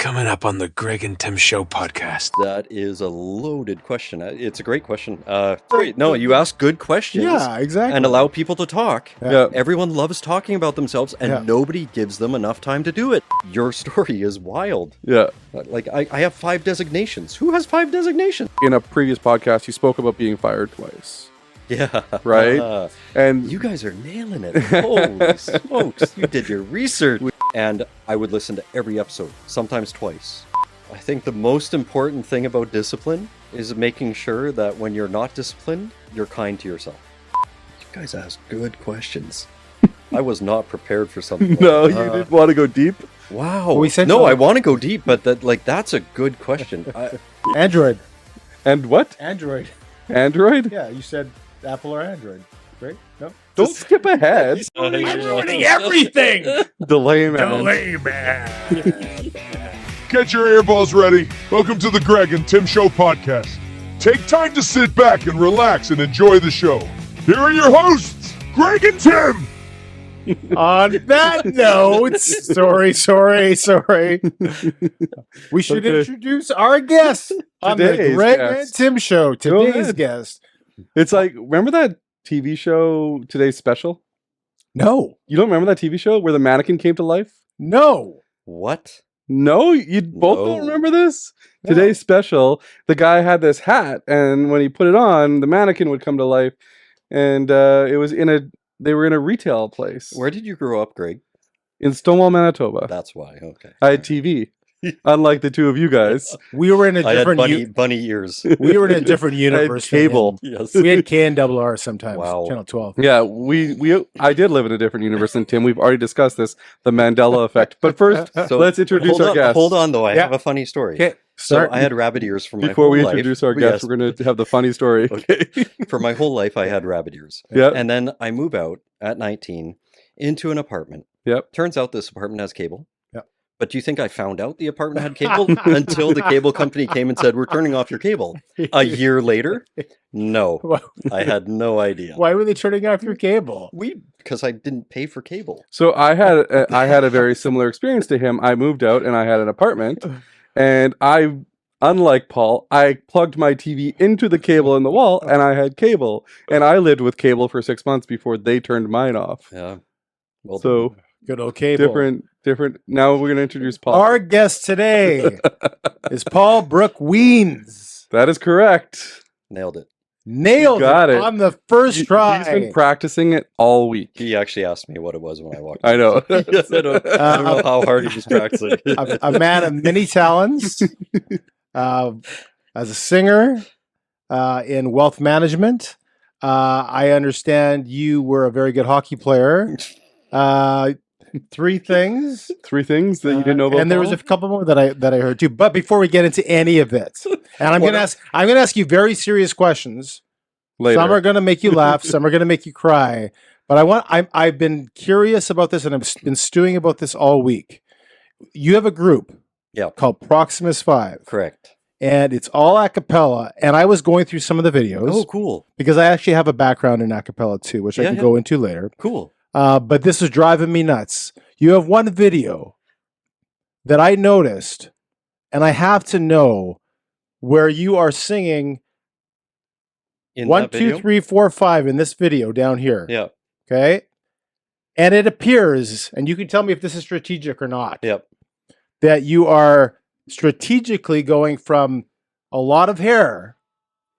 coming up on the Greg and Tim Show podcast? That is a loaded question. It's a great question. Great. No, you ask good questions. Yeah, exactly. And allow people to talk. Yeah. Everyone loves talking about themselves, and nobody gives them enough time to do it. Your story is wild. Yeah. Like, I have 5 designations. Who has 5 designations? In a previous podcast, you spoke about being fired twice. Yeah. Right? And you guys are nailing it. Holy smokes. You did your research. And I would listen to every episode, sometimes twice. I think the most important thing about discipline is making sure that when you're not disciplined, you're kind to yourself. You guys ask good questions. I was not prepared for something no, like you didn't want to go deep? Wow. I want to go deep, but that's a good question. Android. And what? Android. Android? Yeah, you said Apple or Android, right? No? Don't skip ahead. I'm ruining everything! Delay man. Delay man. Get your earballs ready. Welcome to the Greg and Tim Show podcast. Take time to sit back and relax and enjoy the show. Here are your hosts, Greg and Tim. On that note, sorry. We should introduce our guest on the Today's Greg guest. and Tim Show. Today's guest. It's like, remember that TV show, Today's Special? No. You don't remember that TV show where the mannequin came to life? No. What? No? You both don't remember this? No. Today's Special, the guy had this hat, and when he put it on, the mannequin would come to life. And they were in a retail place. Where did you grow up, Greg? In Stonewall, Manitoba. That's why. Okay. I had TV. Unlike the two of you guys. We were in a I different had bunny ears. we were in a different universe. I had cable. Yes. We had KNRR sometimes. Wow. Channel 12. Yeah, I did live in a different universe than Tim. We've already discussed this, the Mandela effect. But first, So, let's introduce our guest. Hold on, though. I Yeah. have a funny story. Okay. So I had rabbit ears for my Before whole we life. introduce our guest, Yes. we're going to have the funny story. Okay. For my whole life, I had rabbit ears. Yep. And then I move out at 19 into an apartment. Yep. Turns out this apartment has cable. Yep. But do you think I found out the apartment had cable until the cable company came and said, we're turning off your cable? A year later? No. I had no idea. Why were they turning off your cable? Because I didn't pay for cable. So I had a very similar experience to him. I moved out and I had an apartment, and unlike Paul, I plugged my TV into the cable in the wall, and I had cable. And I lived with cable for 6 months before they turned mine off. Yeah. Well, So Good old cable. different. Now we're going to introduce Paul. Our guest today is Paul Bruch Wiens. That is correct. nailed it. Nailed got it. on the first try. He's been practicing it all week. He actually asked me what it was when I walked in. I know. Yes, I don't know how hard he was practicing. a man of many talents, as a singer, in wealth management. I understand you were a very good hockey player. 3 things. 3 things that you didn't know about. And there was Paul? a couple more that I heard too. But before we get into any of it, and I'm gonna ask you very serious questions. Later. Some are gonna make you laugh, some are gonna make you cry. But I've been curious about this, and I've been stewing about this all week. You have a group called Proximus 5. Correct. And it's all a cappella. And I was going through some of the videos. Oh, cool. Because I actually have a background in a cappella too, which I can go into later. Cool. But this is driving me nuts. You have one video that I noticed, and I have to know where you are singing In 1, that 2, video? 3, 4, 5 in this video down here. Yeah. Okay. And it appears, and you can tell me if this is strategic or not, Yep. that you are strategically going from a lot of hair,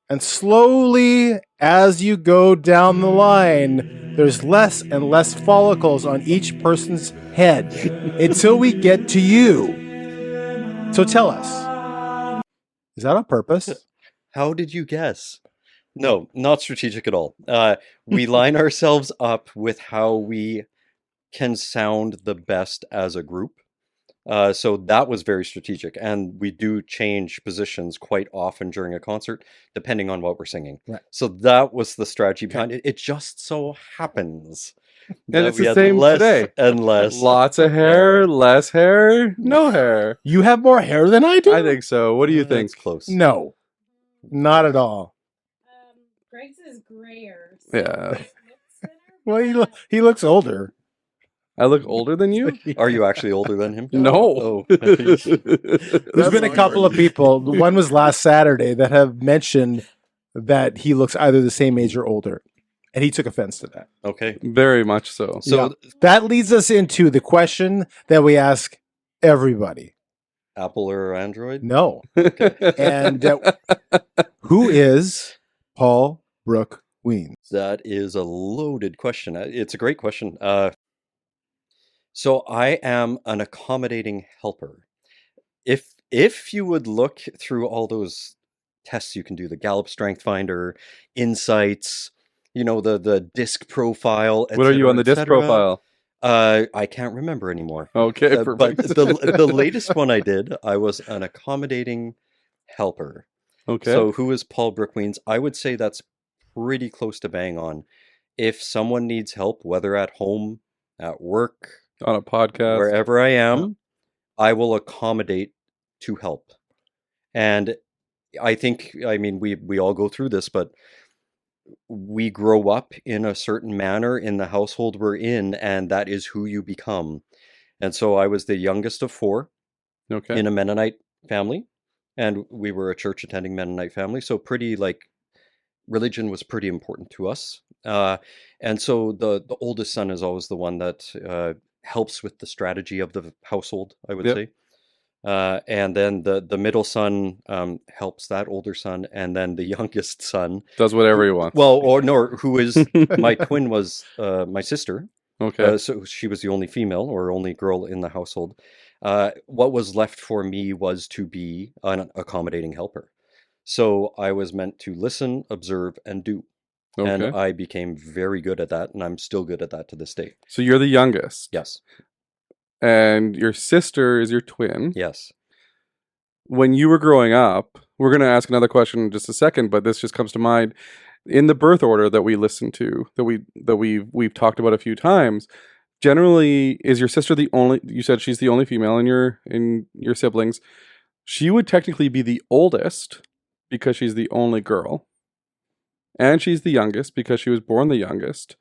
and slowly as you go down the line, there's less and less follicles on each person's head until we get to you. So tell us, is that on purpose? How did you guess? No, not strategic at all. We line ourselves up with how we can sound the best as a group. So that was very strategic, and we do change positions quite often during a concert, depending on what we're singing. Right. So that was the strategy behind it. It just so happens that And it's we the had same less today. and less. Lots of hair, less hair, no hair. You have more hair than I do? I think so. What do you think? It's close. No, not at all. Greg's is grayer. Yeah. Well, he looks older. I look older than you? Are you actually older than him? No. Oh. There's been a couple of people. One was last Saturday that have mentioned that he looks either the same age or older, and he took offense to that. Okay. Very much so. So That leads us into the question that we ask everybody. Apple or Android? No. And who is Paul Bruch Wiens? That is a loaded question. It's a great question. So I am an accommodating helper. If you would look through all those tests you can do, the Gallup Strength Finder, Insights, the disc profile. What are you on the disc profile? I can't remember anymore. Okay, But perfect. the latest one I did, I was an accommodating helper. Okay. So who is Paul Bruch Wiens? I would say that's pretty close to bang on. If someone needs help, whether at home, at work, on a podcast. wherever I am, I will accommodate to help. And I mean, we all go through this, but we grow up in a certain manner in the household we're in, and that is who you become. And so I was the youngest of 4 Okay. in a Mennonite family, and we were a church attending Mennonite family. So pretty religion was pretty important to us. And so the oldest son is always the one that helps with the strategy of the household, I would say. And then the middle son helps that older son, and then the youngest son does whatever he wants. Well, who is my twin was my sister. Okay. So she was the only female or only girl in the household. What was left for me was to be an accommodating helper. So I was meant to listen, observe, and do. Okay. And I became very good at that, and I'm still good at that to this day. So you're the youngest. Yes. And your sister is your twin. Yes. When you were growing up, we're going to ask another question in just a second, but this just comes to mind. In the birth order that we listened to, that we've talked about a few times, generally, is your sister the only? You said she's the only female in your siblings. She would technically be the oldest because she's the only girl, and she's the youngest because she was born the youngest.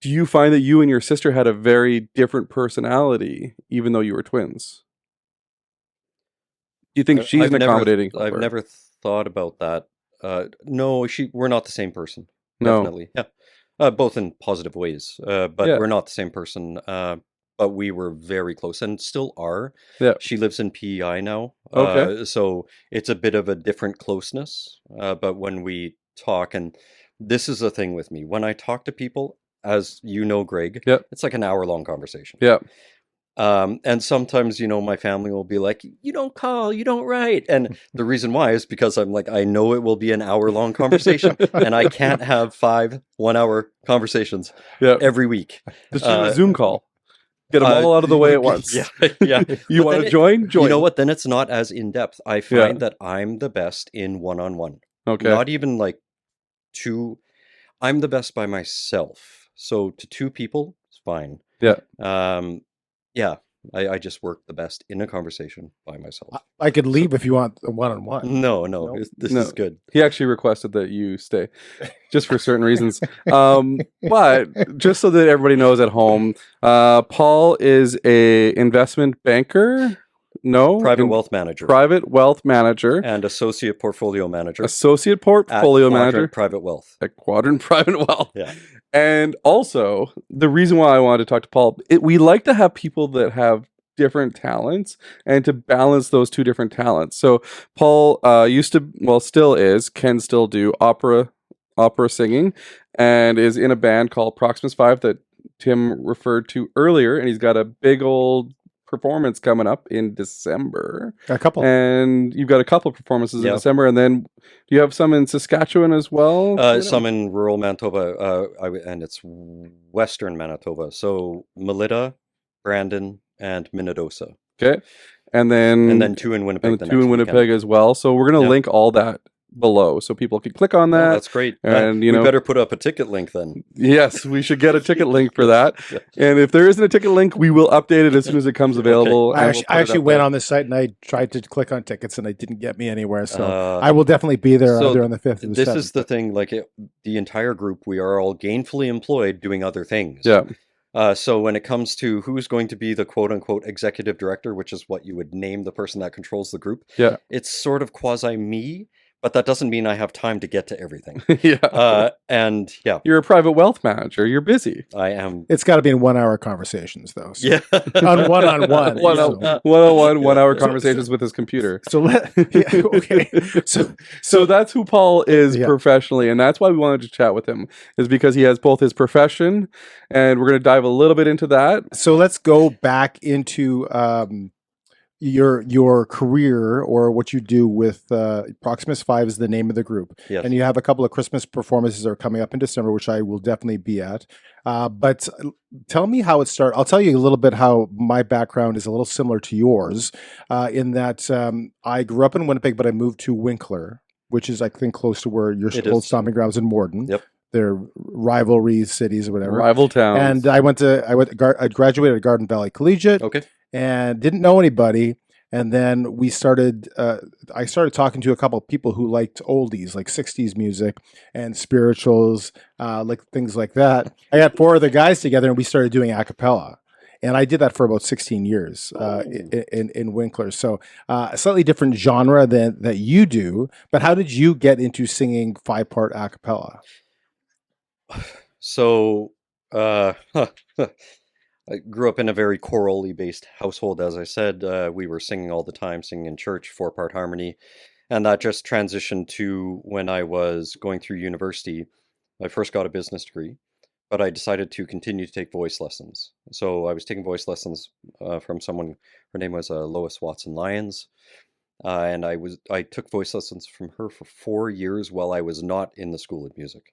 Do you find that you and your sister had a very different personality, even though you were twins? Do you think she's an accommodating helper? I've never thought about that. No, we're not the same person. No. Definitely. Yeah. Both in positive ways. But we're not the same person. But we were very close and still are. Yeah. She lives in PEI now. Okay. So it's a bit of a different closeness. But when we talk, and this is the thing with me, when I talk to people, as you know, Greg, it's like an hour-long conversation. Yeah. And sometimes, my family will be like, you don't call, you don't write. And the reason why is because I'm like, I know it will be an hour-long conversation and I can't have 5 1-hour conversations every week. Just do a Zoom call. Get them all out of the way at once. Yeah. You want to join? Join. You know what? Then it's not as in-depth. I find that I'm the best in one-on-one. Okay. Not even like 2. I'm the best by myself. So to 2 people, it's fine. Yeah. I just work the best in a conversation by myself. I could leave if you want a one-on-one. No. This is good. He actually requested that you stay, just for certain reasons. But just so that everybody knows at home, Paul is a investment banker. No, private wealth manager. Private wealth manager and associate portfolio manager. Associate portfolio manager. Private wealth. At Quadrant Private Wealth. Yeah. And also, the reason why I wanted to talk to Paul, we like to have people that have different talents and to balance those 2 different talents. So Paul can still do opera singing, and is in a band called Proximus 5 that Tim referred to earlier, and he's got a big old performance coming up in December. A couple. And you've got a couple of performances in December, and then do you have some in Saskatchewan as well? Some in rural Manitoba, and it's western Manitoba. So Melita, Brandon, and Minnedosa. Okay. And then 2 in Winnipeg. And 2 in Winnipeg as well. So we're going to link all that below so people can click on that. That's great. And we better put up a ticket link then. Yes, we should get a ticket link for that. And if there isn't a ticket link, we will update it as soon as it comes available. Okay. I actually went on the site and I tried to click on tickets and it didn't get me anywhere. So I will definitely be there either on the 5th or the 7th. This is the thing, the entire group, we are all gainfully employed doing other things. Yeah. So when it comes to who's going to be the quote-unquote executive director, which is what you would name the person that controls the group, Yeah. it's sort of quasi-me, but that doesn't mean I have time to get to everything. Yeah. And yeah, You're a private wealth manager. You're busy. I am. It's got to be in 1 hour conversations, though. So Yeah. on one-on-one. One-on-one, 1 hour conversations with his computer. So okay. So that's who Paul is Yeah. professionally, and that's why we wanted to chat with him, is because he has both his profession, and we're going to dive a little bit into that. So let's go back into your career, or what you do with Proximus 5 is the name of the group. Yes. And you have a couple of Christmas performances that are coming up in December, which I will definitely be at. But tell me how it started. I'll tell you a little bit how my background is a little similar to yours, in that I grew up in Winnipeg, but I moved to Winkler, which is, I think, close to where your It old is. stomping grounds in Morden. Yep. They're rivalry cities or whatever. Rival towns. And I graduated at Garden Valley Collegiate Okay. and didn't know anybody. And then I started talking to a couple of people who liked oldies, like 60s music and spirituals, like things like that. I got 4 other guys together and we started doing a cappella. And I did that for about 16 years in Winkler. So a slightly different genre than that you do. But how did you get into singing 5-part a cappella? So, I grew up in a very chorally based household. As I said, we were singing all the time, singing in church, 4-part harmony. And that just transitioned to when I was going through university. I first got a business degree, but I decided to continue to take voice lessons. So I was taking voice lessons from someone, her name was Lois Watson Lyons. And I took voice lessons from her for 4 years while I was not in the School of Music.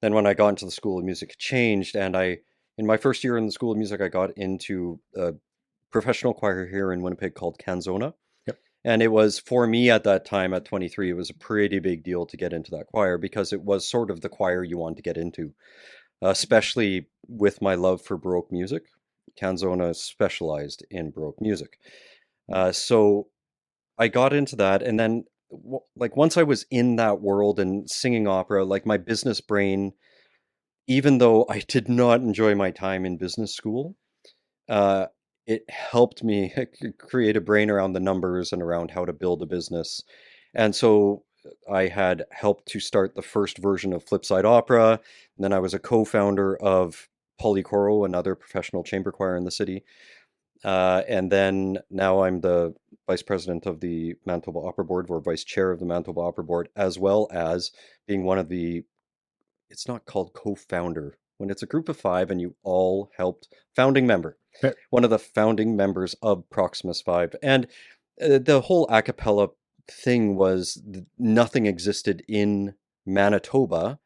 Then when I got into the School of Music, it changed, and in my first year in the School of Music, I got into a professional choir here in Winnipeg called Canzona. Yep. And it was, for me at that time, at 23, it was a pretty big deal to get into that choir because it was sort of the choir you wanted to get into, especially with my love for Baroque music. Canzona specialized in Baroque music. So I got into that, and then like once I was in that world and singing opera, like my business brain, even though I did not enjoy my time in business school, it helped me create a brain around the numbers and around how to build a business. And so I had helped to start the first version of Flipside Opera. And then I was a co-founder of Polycoro, another professional chamber choir in the city. And then now I'm the vice president of the Manitoba Opera Board, or vice chair of the Manitoba Opera Board, as well as being one of the, it's not called co-founder, when it's a group of 5 and you all helped, founding member, one of the founding members of Proximus 5. And the whole a cappella thing was nothing existed in Manitoba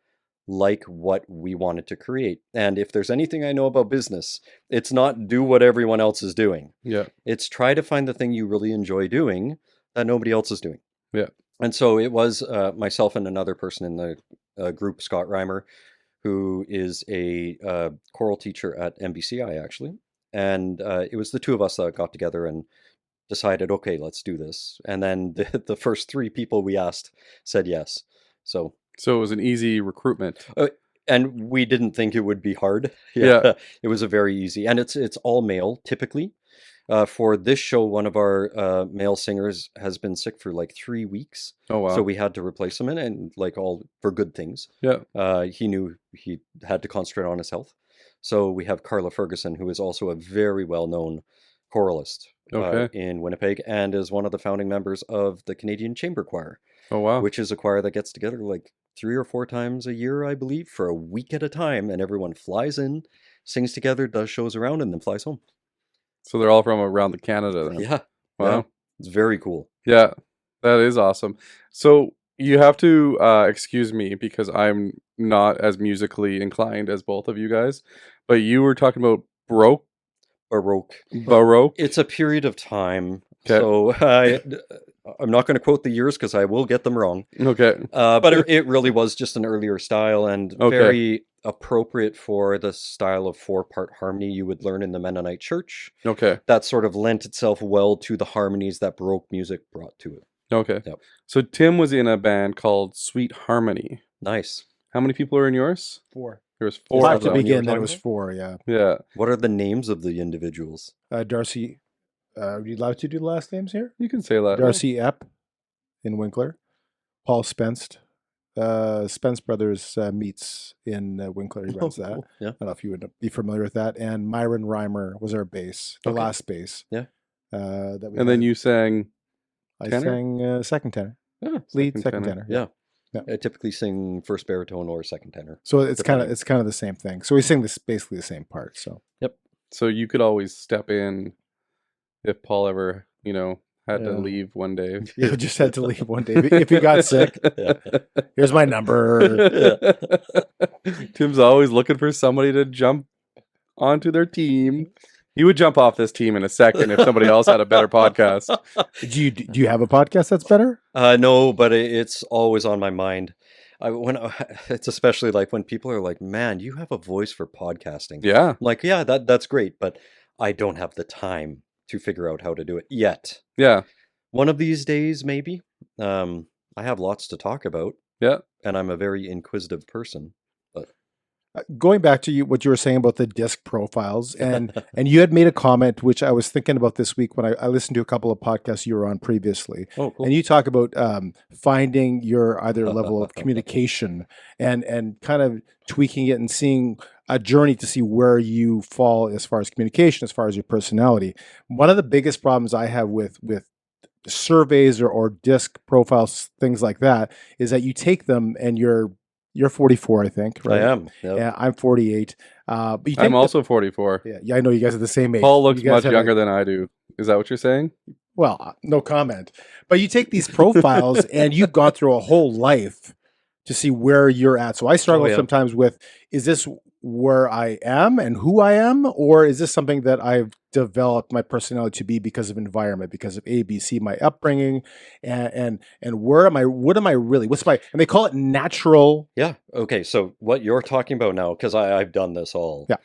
like what we wanted to create. And if there's anything I know about business, it's not do what everyone else is doing. Yeah. It's try to find the thing you really enjoy doing that nobody else is doing. Yeah. And so it was myself and another person in the group, Scott Reimer, who is a choral teacher at MBCI, actually. And it was the 2 of us that got together and decided, okay, let's do this. And then the first 3 people we asked said yes. So it was an easy recruitment. And we didn't think it would be hard. Yeah. It was a very easy, and it's all male typically. For this show, one of our male singers has been sick for like 3 weeks. Oh, wow. So we had to replace him, and like all for good things. Yeah. He knew he had to concentrate on his health. So we have Carla Ferguson, who is also a very well-known choralist in Winnipeg, and is one of the founding members of the Canadian Chamber Choir. Oh, wow. Which is a choir that gets together like 3 or 4 times a year, I believe, for a week at a time, and everyone flies in, sings together, does shows around, and then flies home. So they're all from around the Canada then. Yeah. Wow. Yeah. It's very cool. Yeah, that is awesome. So you have to excuse me because I'm not as musically inclined as both of you guys, but you were talking about Baroque. It's a period of time. Okay. So I'm not going to quote the years because I will get them wrong. Okay. But it really was just an earlier style and very appropriate for the style of 4-part harmony you would learn in the Mennonite church. Okay. That sort of lent itself well to the harmonies that Baroque music brought to it. Okay. Yep. So Tim was in a band called Sweet Harmony. Nice. How many people are in yours? 4. There was four Five of to them. you were begin, then it talking was about? 4, yeah. Yeah. What are the names of the individuals? Darcy, are you allowed to do the last names here? You can say that. Darcy Epp in Winkler, Paul Spence, Spence Brothers Meats in Winkler. He runs that. Cool. Yeah. I don't know if you would be familiar with that. And Myron Reimer was our bass, the Okay. last bass. Yeah. That we And then had. you sang I tenor? sang second tenor, Yeah. lead Second second tenor. tenor. Yeah. Yeah. I typically sing first baritone or second tenor. So it's kind Depending. of the same thing. So we sing this basically the same part. So So you could always step in if Paul ever, had to Yeah. leave one day. you just had to leave one day if he got sick. Here's my number. Tim's always looking for somebody to jump onto their team. He would jump off this team in a second if somebody else had a better podcast. Do you have a podcast that's better? No, but it's always on my mind. It's especially like when people are like, "Man, you have a voice for podcasting." Yeah. I'm like, yeah, that's great, but I don't have the time to figure out how to do it yet. Yeah. One of these days, maybe. I have lots to talk about, Yeah. and I'm a very inquisitive person. Going back to what you were saying about the disc profiles, and you had made a comment which I was thinking about this week when I listened to a couple of podcasts you were on previously, Oh, cool. and you talk about finding your either level of communication and kind of tweaking it and seeing a journey to see where you fall as far as communication, as far as your personality. One of the biggest problems I have with surveys or disc profiles, things like that, is that you take them and you're 44, I think, right? I am. Yep. Yeah, I'm 48. But you take I'm also 44. yeah, I know you guys are the same age. Paul looks You guys much have younger than I do. Is that what you're saying? well, no comment. But you take these profiles and you've gone through a whole life to see where you're at. So I struggle yeah. sometimes with, is this where I am and who I am, or is this something that I've developed my personality to be because of environment, because of A, B, C, my upbringing, and where am I? What am I really? What's my? And they call it natural. Yeah. Okay. So what you're talking about now, because I've done this all. Yeah.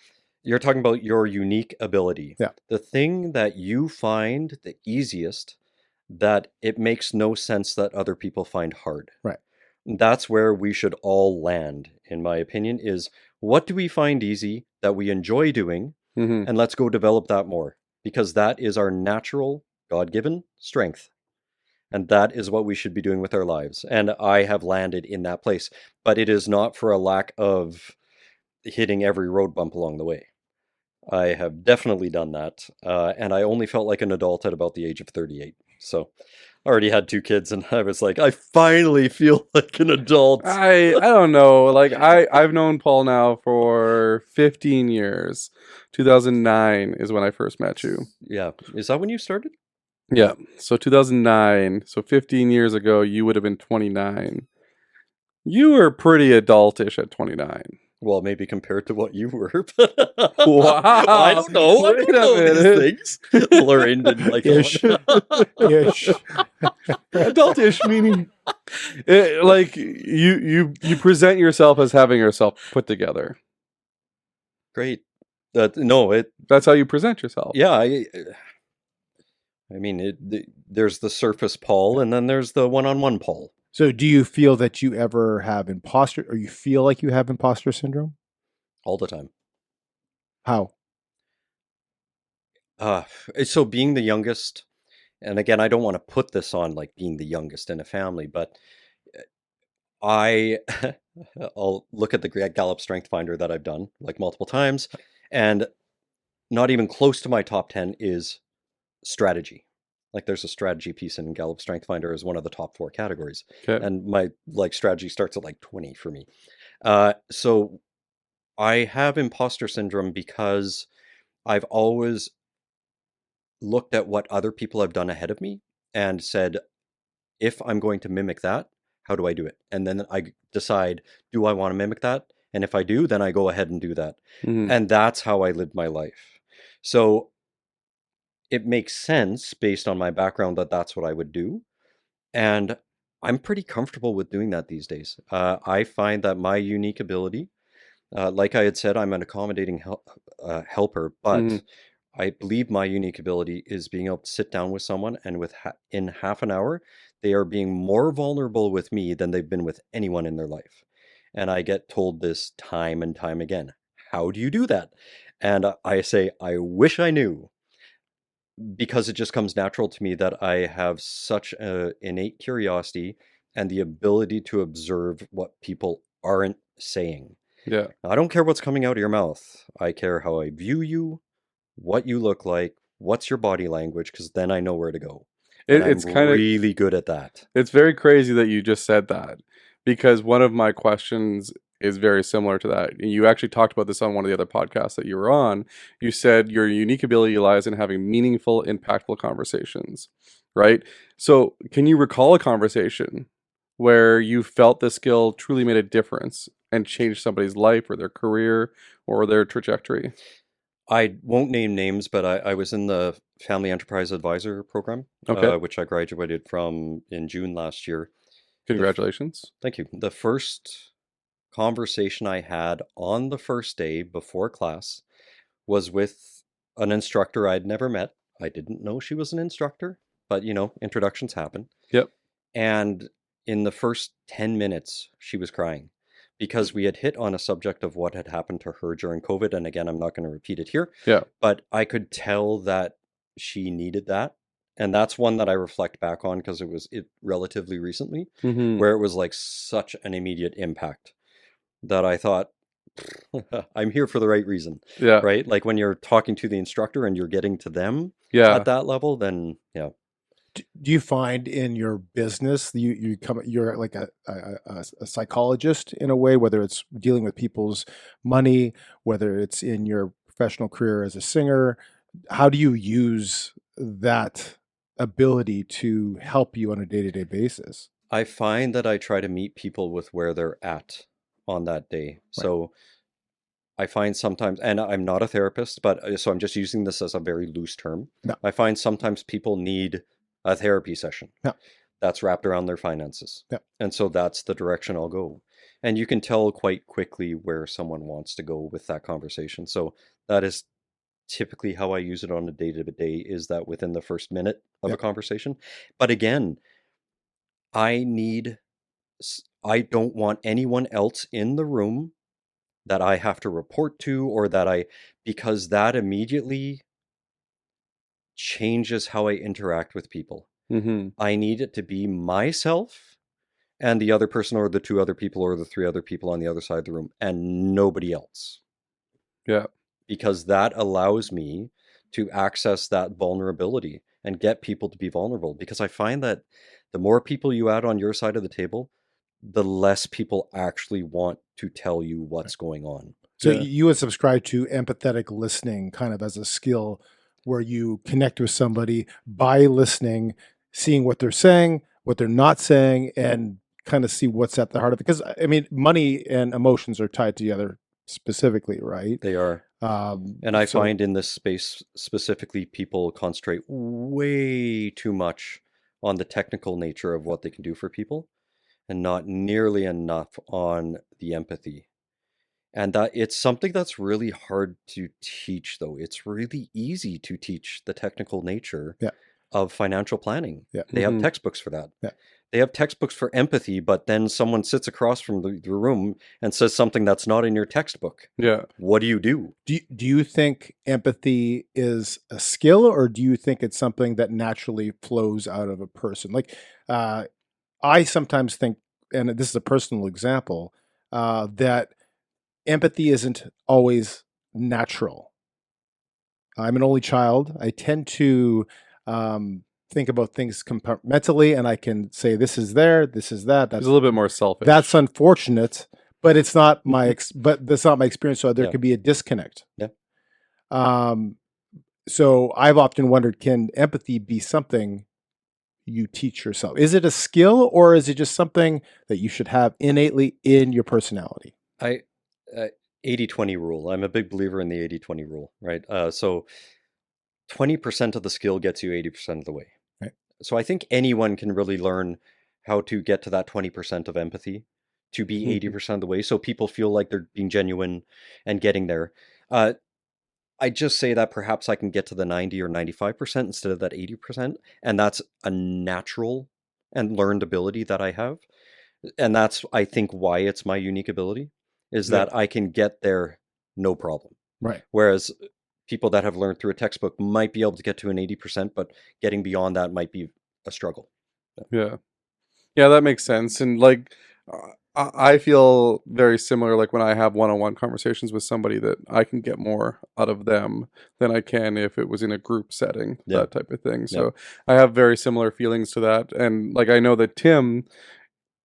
You're talking about your unique ability. Yeah. The thing that you find the easiest, that it makes no sense that other people find hard. Right. That's where we should all land, in my opinion, is what do we find easy that we enjoy doing? Mm-hmm. And let's go develop that more, because that is our natural, God-given strength. And that is what we should be doing with our lives. And I have landed in that place, but it is not for a lack of hitting every road bump along the way. I have definitely done that. And I only felt like an adult at about the age of 38. So I already had 2 kids and I was like, I finally feel like an adult. I don't know. Like I've known Paul now for 15 years. 2009 is when I first met you. Yeah. Is that when you started? Yeah. So 2009. So 15 years ago, you would have been 29. You were pretty adultish at 29. Well, maybe compared to what you were. But Wow. I don't know. I Wait don't a know minute. these things. Lorraine didn't like Ish. Ish. Adultish meaning like you present yourself as having yourself put together. Great. No, That's how you present yourself. yeah, I mean, there's the surface Paul, and then there's the one-on-one Paul. So do you feel that you ever have imposter, or you feel like you have imposter syndrome? All the time. How? So being the youngest, and again, I don't want to put this on like being the youngest in a family, but I'll look at the Gallup Strength Finder that I've done like multiple times, and not even close to my top 10 is strategy. Like there's a strategy piece in Gallup Strength Finder as one of the top 4 categories. Okay. And my like strategy starts at like 20 for me. So I have imposter syndrome because I've always looked at what other people have done ahead of me and said, if I'm going to mimic that, how do I do it? And then I decide, do I want to mimic that? And if I do, then I go ahead and do that. Mhm. And that's how I lived my life. So it makes sense based on my background that that's what I would do. And I'm pretty comfortable with doing that these days. I find that my unique ability, like I had said, I'm an accommodating helper, but Mhm. I believe my unique ability is being able to sit down with someone and in half an hour, they are being more vulnerable with me than they've been with anyone in their life. And I get told this time and time again. How do you do that? And I say, I wish I knew, because it just comes natural to me that I have such an innate curiosity and the ability to observe what people aren't saying. Yeah. I don't care what's coming out of your mouth. I care how I view you, what you look like, what's your body language, because then I know where to go. And I'm It's kind of really good at that. It's very crazy that you just said that, because one of my questions is very similar to that. You actually talked about this on one of the other podcasts that you were on. You said your unique ability lies in having meaningful, impactful conversations, right? So, can you recall a conversation where you felt the skill truly made a difference and changed somebody's life or their career or their trajectory? I won't name names, but I was in the Family Enterprise Advisor program, Okay. which I graduated from in June last year. Congratulations. Thank you. The first conversation I had on the first day before class was with an instructor I'd never met. I didn't know she was an instructor, but introductions happen. Yep. And in the first 10 minutes, she was crying because we had hit on a subject of what had happened to her during COVID. And again, I'm not going to repeat it here, Yeah. but I could tell that she needed that. And that's one that I reflect back on because it was relatively recently, Mm-hmm. where it was like such an immediate impact that I thought, I'm here for the right reason, Yeah. right? Like when you're talking to the instructor and you're getting to them Yeah. at that level, then yeah. Do you find in your business you're like a psychologist in a way, whether it's dealing with people's money, whether it's in your professional career as a singer? How do you use that ability to help you on a day-to-day basis? I find that I try to meet people with where they're at on that day. So I find sometimes, and I'm not a therapist, but so I'm just using this as a very loose term. No. I find sometimes people need a therapy session Yeah. that's wrapped around their finances. Yeah. And so that's the direction I'll go. And you can tell quite quickly where someone wants to go with that conversation. So that is typically how I use it on a day-to-day, is that within the first minute of Yeah. a conversation. But again, I don't want anyone else in the room that I have to report to, or because that immediately changes how I interact with people. Mm-hmm. I need it to be myself and the other person, or the two other people, or the three other people on the other side of the room, and nobody else. Yeah. Because that allows me to access that vulnerability and get people to be vulnerable. Because I find that the more people you add on your side of the table, the less people actually want to tell you what's going on. So Yeah. you would subscribe to empathetic listening kind of as a skill where you connect with somebody by listening, seeing what they're saying, what they're not saying, and kind of see what's at the heart of it. Because I mean, money and emotions are tied together specifically, right? They are. And I so- find in this space specifically, people concentrate way too much on the technical nature of what they can do for people, and not nearly enough on the empathy. And that it's something that's really hard to teach, though. It's really easy to teach the technical nature Yeah. of financial planning. Yeah. They have Mhm. textbooks for that. Yeah. They have textbooks for empathy, but then someone sits across from the room and says something that's not in your textbook. Yeah. What do you do? Do you think empathy is a skill, or do you think it's something that naturally flows out of a person? Like, I sometimes think, and this is a personal example, that empathy isn't always natural. I'm an only child. I tend to think about things compartmentally, and I can say this is there, this is that. It's a little bit more selfish. That's unfortunate, but it's not my but that's not my experience. So there Yeah. could be a disconnect. Yeah. So I've often wondered, can empathy be something you teach yourself? Is it a skill, or is it just something that you should have innately in your personality? 80-20 rule. I'm a big believer in the 80-20 rule, right? So 20% of the skill gets you 80% of the way. Right. So I think anyone can really learn how to get to that 20% of empathy to be 80% of the way, so people feel like they're being genuine and getting there. I just say that perhaps I can get to the 90 or 95% instead of that 80%, and that's a natural and learned ability that I have. And that's, I think, why it's my unique ability, is Yeah. that I can get there no problem. Right. Whereas people that have learned through a textbook might be able to get to an 80%, but getting beyond that might be a struggle. Yeah. Yeah, that makes sense. And like, I feel very similar. Like when I have one-on-one conversations with somebody, that I can get more out of them than I can if it was in a group setting, Yeah. that type of thing. So I have very similar feelings to that. And like, I know that Tim,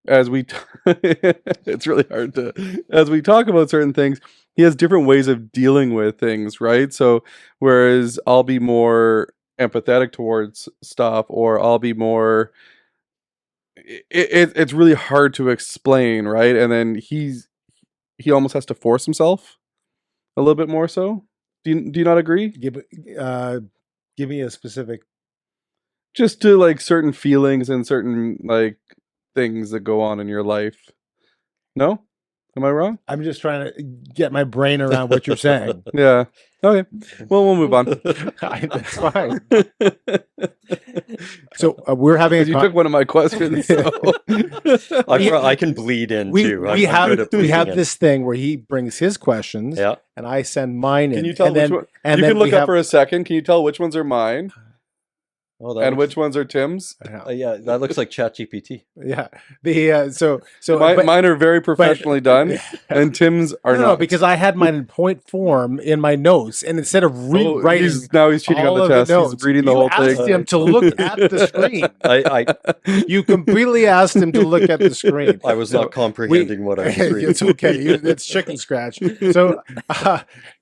as we, it's really hard to, as we talk about certain things, he has different ways of dealing with things, right? So whereas I'll be more empathetic towards stuff, or I'll be more, it's really hard to explain, right? And then he almost has to force himself a little bit more. So do you not agree? Give me a specific. Just to like certain feelings and certain like things that go on in your life. No? Am I wrong? I'm just trying to get my brain around what you're saying. Yeah. Okay. Well, we'll move on. That's fine. So we're having a You took one of my questions. So. I can bleed in too. we I'm good at have bleeding in. this thing where he brings his questions, Yeah. and I send mine in. Can you tell and which then, one? and You then can look we up have, for a second. Can you tell which ones are mine Oh, and which ones are Tim's? yeah, that looks like ChatGPT. Yeah. The so Mine are very professionally done, and Tim's are no, not. because I had mine in point form in my notes, and instead of rewriting, he's cheating all on of the test. notes, He's reading the you whole asked thing. him to look at the screen. You completely asked him to look at the screen. I was not comprehending what I was reading. It's okay. It's chicken scratch. So,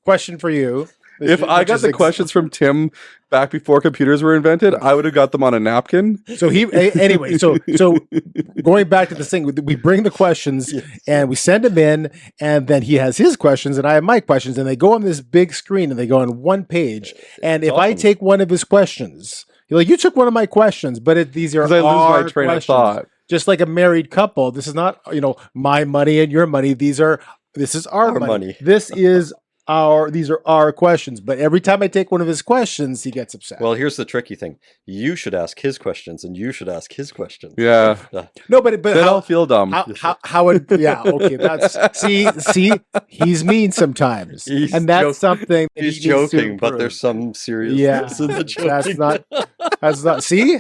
question for you. If I got the questions from Tim back before computers were invented, I would have got them on a napkin. So anyway, so going back to this thing, we bring the questions and we send him in, and then he has his questions and I have my questions, and they go on this big screen and they go on one page. And if I awesome. take one of his questions, you're like, you took one of my questions, but these are Because I lose our my train of questions. thought. Just like a married couple, this is not my money and your money. This is our money. These are our questions. But every time I take one of his questions, he gets upset. Well, here's the tricky thing. You should ask his questions, and you should ask his questions. Yeah. No, but Then I'll feel dumb. How it? Yeah, okay. That's see. He's mean sometimes, He's and that's something that He's he needs to joking, but improve. there's some seriousness in the joking. That's not. See.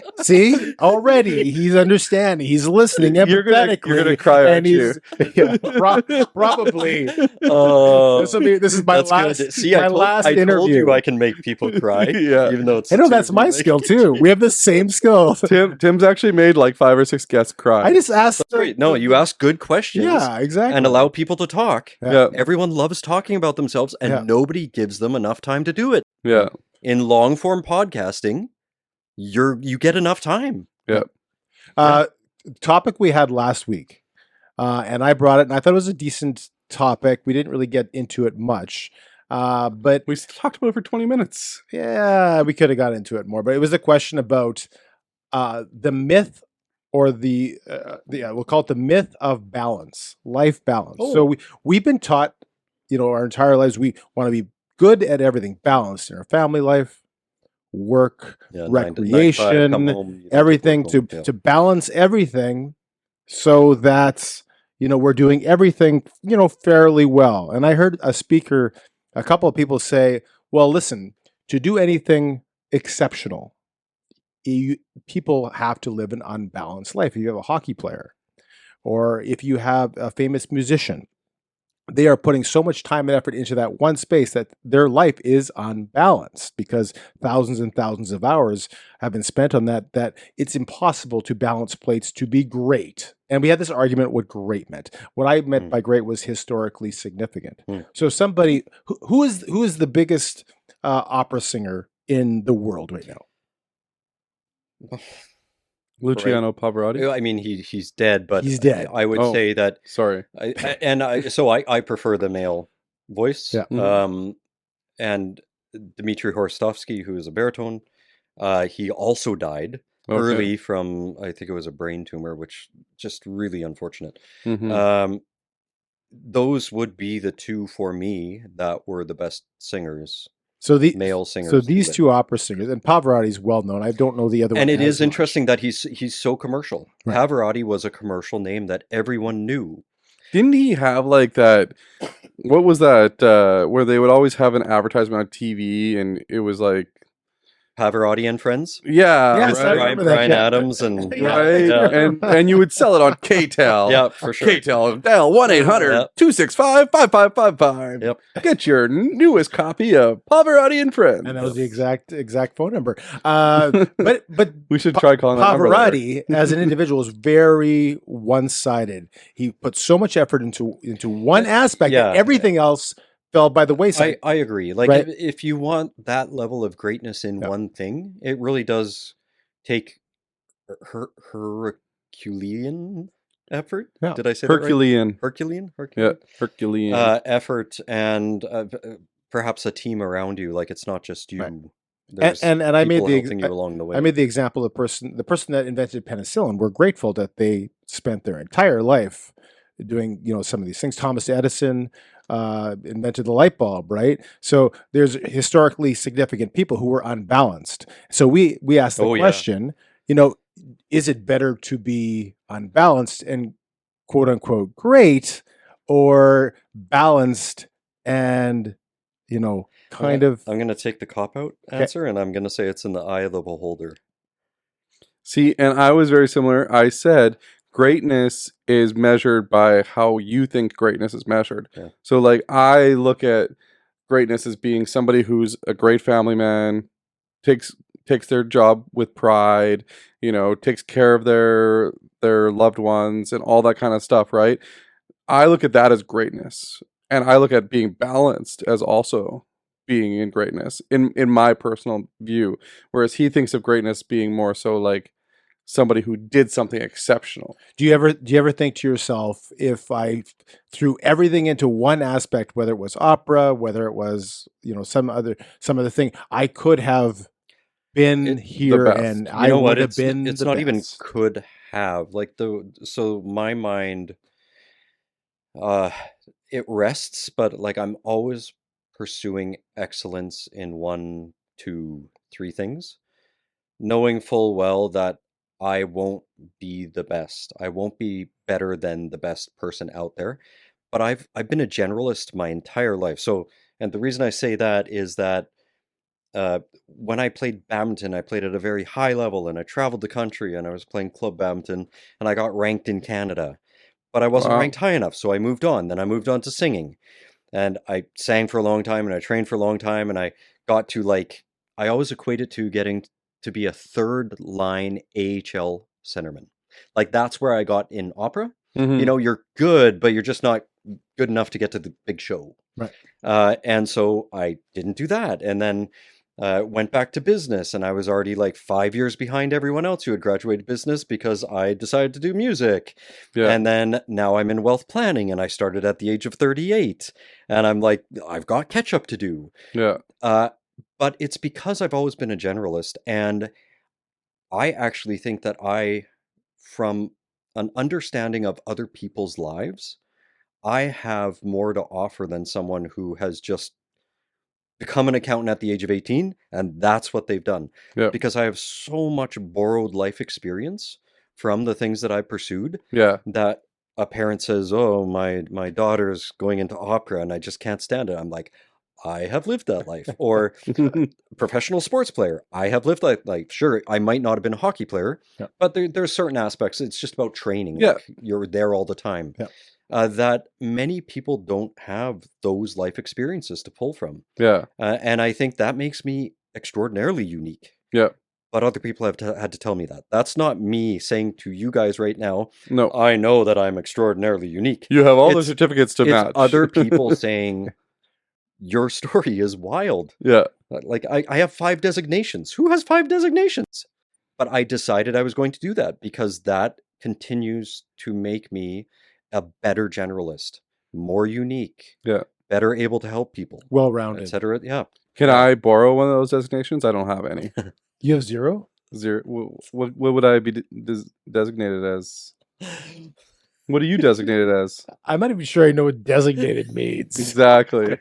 Already, he's understanding. He's listening You're empathetically. gonna cry, and aren't you? Probably. Oh, This is my that's last. good. See, I told interview. you I can make people cry. Yeah. Even though it's I know that's my terrible. skill too. We have the same skill. Tim's actually made like 5 or 6 guests cry. I just asked. That's great. No, you ask good questions. Yeah, exactly. And allow people to talk. Yeah. Everyone loves talking about themselves, and Yeah. nobody gives them enough time to do it. Yeah. In long form podcasting, you get enough time. Topic we had last week, and I brought it, and I thought it was a decent topic. We didn't really get into it much, but We talked about it for 20 minutes. yeah, we could have got into it more. But it was a question about the myth, or we'll call it the myth of balance, life balance. Oh. So we've been taught, our entire lives, we want to be good at everything, balanced in our family life, work, Yeah, 9 to 5, recreation, come home, you don't everything work home. to balance everything, so that we're doing everything fairly well. And I heard a couple of people say, well, listen, to do anything exceptional, people have to live an unbalanced life. If you have a hockey player, or if you have a famous musician, they are putting so much time and effort into that one space that their life is unbalanced, because thousands and thousands of hours have been spent on that it's impossible to balance plates to be great. And we had this argument what great meant. What I meant by great was historically significant. So somebody who is the biggest opera singer in the world right now? Luciano Pavarotti. I mean, he's dead, but He's dead. I would say that, Sorry. I prefer the male voice. Yeah. And Dmitry Horstovsky, who is a baritone, he also died early from, I think it was a brain tumor, which just really unfortunate. Mhm. Those would be the two for me that were the best singers So male singers. So these do it. two opera singers, and Pavarotti's well known. I don't know the other one. And it as is much. interesting that he's so commercial. Right. Pavarotti was a commercial name that everyone knew. Didn't he have like that? What was that? Where they would always have an advertisement on TV, and it was like, Pavarotti and Friends. yeah, Yes, I right, remember that, Brian yeah. Adams and Yeah. right, Yeah. and you would sell it on KTEL. Yeah, for sure. KTEL, dial 1-800-265-5555. Yep. Get your newest copy of Pavarotti and Friends. And that was the exact phone number. But We should try calling that number later. Pavarotti as an individual is very one-sided. He put so much effort into one aspect Yeah. that everything else fell by the wayside. I agree. Like Right. if you want that level of greatness in Yeah. one thing, it really does take Herculean effort. Yeah. Did I say that right? Herculean. Herculean? Yeah, Herculean. Effort and perhaps a team around you. Like it's not just you. Right. There's and I made people the helping you along the way. I made the example of the person that invented penicillin. We're grateful that they spent their entire life doing some of these things. Thomas Edison invented the light bulb, right? So there's historically significant people who were unbalanced. So we asked the Oh, yeah. question, is it better to be unbalanced and quote unquote great, or balanced and kind of I'm going to take the cop-out answer, and I'm going to say it's in the eye of the beholder. See, and I was very similar. I said greatness is measured by how you think greatness is measured. Yeah. So, like, I look at greatness as being somebody who's a great family man, takes their job with pride, takes care of their loved ones and all that kind of stuff, right? I look at that as greatness, and I look at being balanced as also being in greatness in my personal view, whereas he thinks of greatness being more so like somebody who did something exceptional. Do you ever think to yourself, if I threw everything into one aspect, whether it was opera, whether it was some other thing, I could have been here best. and You I know would what? have been. It's the not even best. could have. So my mind, it rests, but like I'm always pursuing excellence in 1, 2, 3 things, knowing full well that I won't be the best. I won't be better than the best person out there. But I've been a generalist my entire life. So, and the reason I say that is that when I played badminton, I played at a very high level, and I traveled the country, and I was playing club badminton, and I got ranked in Canada. But I wasn't Wow. ranked high enough, so I moved on. Then I moved on to singing. And I sang for a long time, and I trained for a long time, and I got to I always equate it to getting to be a third line AHL centerman. Like that's where I got in opera. Mhm. You're good, but you're just not good enough to get to the big show. Right. And so I didn't do that. And then went back to business, and I was already 5 years behind everyone else who had graduated business because I decided to do music. Yeah. And then now I'm in wealth planning, and I started at the age of 38, and I'm like, I've got catch up to do. Yeah. But it's because I've always been a generalist, and I actually think that from an understanding of other people's lives, I have more to offer than someone who has just become an accountant at the age of 18, and that's what they've done. Yeah. Because I have so much borrowed life experience from the things that I pursued Yeah. that a parent says, "Oh, my daughter's going into opera and I just can't stand it." I'm like, I have lived that life. Or professional sports player, I have lived that life. Sure, I might not have been a hockey player, Yeah. but there's certain aspects. It's just about training. Yeah. Like, you're there all the time. Yeah. That many people don't have those life experiences to pull from. Yeah. And I think that makes me extraordinarily unique. Yeah. But other people have had to tell me that. That's not me saying to you guys right now, No. I know that I'm extraordinarily unique. You have all the It's- certificates to It's match. other people saying, your story is wild. Yeah. Like, I have 5 designations. Who has 5 designations? But I decided I was going to do that because that continues to make me a better generalist, more unique, Yeah. better able to help people, Well-rounded. etc. Yeah. Can I borrow one of those designations? I don't have any. You have 0? Zero. What would I be designated as? What are you designated as? I'm not even sure I know what designated means. Exactly.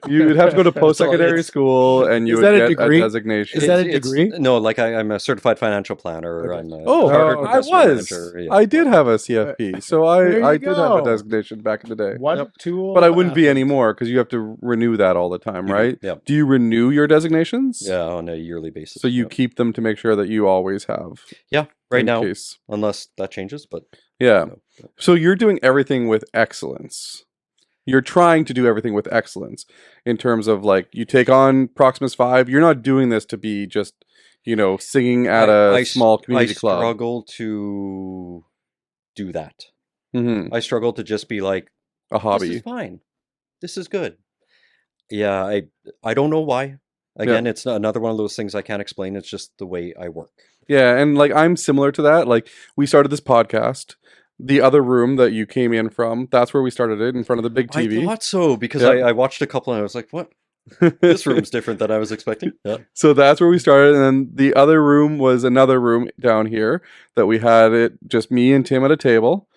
You'd have to go to post-secondary it's- school, and you Is would that a get degree? designation. Is that a degree? No, like I'm a certified financial planner. Okay. I'm a Oh, chartered I I investment was. manager. Yeah. I did have a CFP, so There I you did have a go. designation back in the day. One Yep. tool. But I wouldn't be anymore because you have to renew that all the time, You do, right? yep. Do you renew your designations? Yeah, on a yearly basis. So you Yep. keep them to make sure that you always have. Yeah, right in now, case. unless that changes, but Yeah. no. So you're doing everything with excellence. You're trying to do everything with excellence in terms of like you take on Proximus 5. You're not doing this to be just, singing at a small community I club. struggle to do that. Hmm. I struggle to just be like, A this hobby. is fine. This is good. Yeah, I don't know why. Again, it's another one of those things I can't explain. It's just the way I work. Yeah, and like I'm similar to that. Like we started this podcast. The other room that you came in from, that's where we started it, in front of the big TV. I thought so because Yep. I watched a couple and I was like, what? This room's different than I was expecting. Yeah. So that's where we started, and then the other room was another room down here that we had it just me and Tim at a table,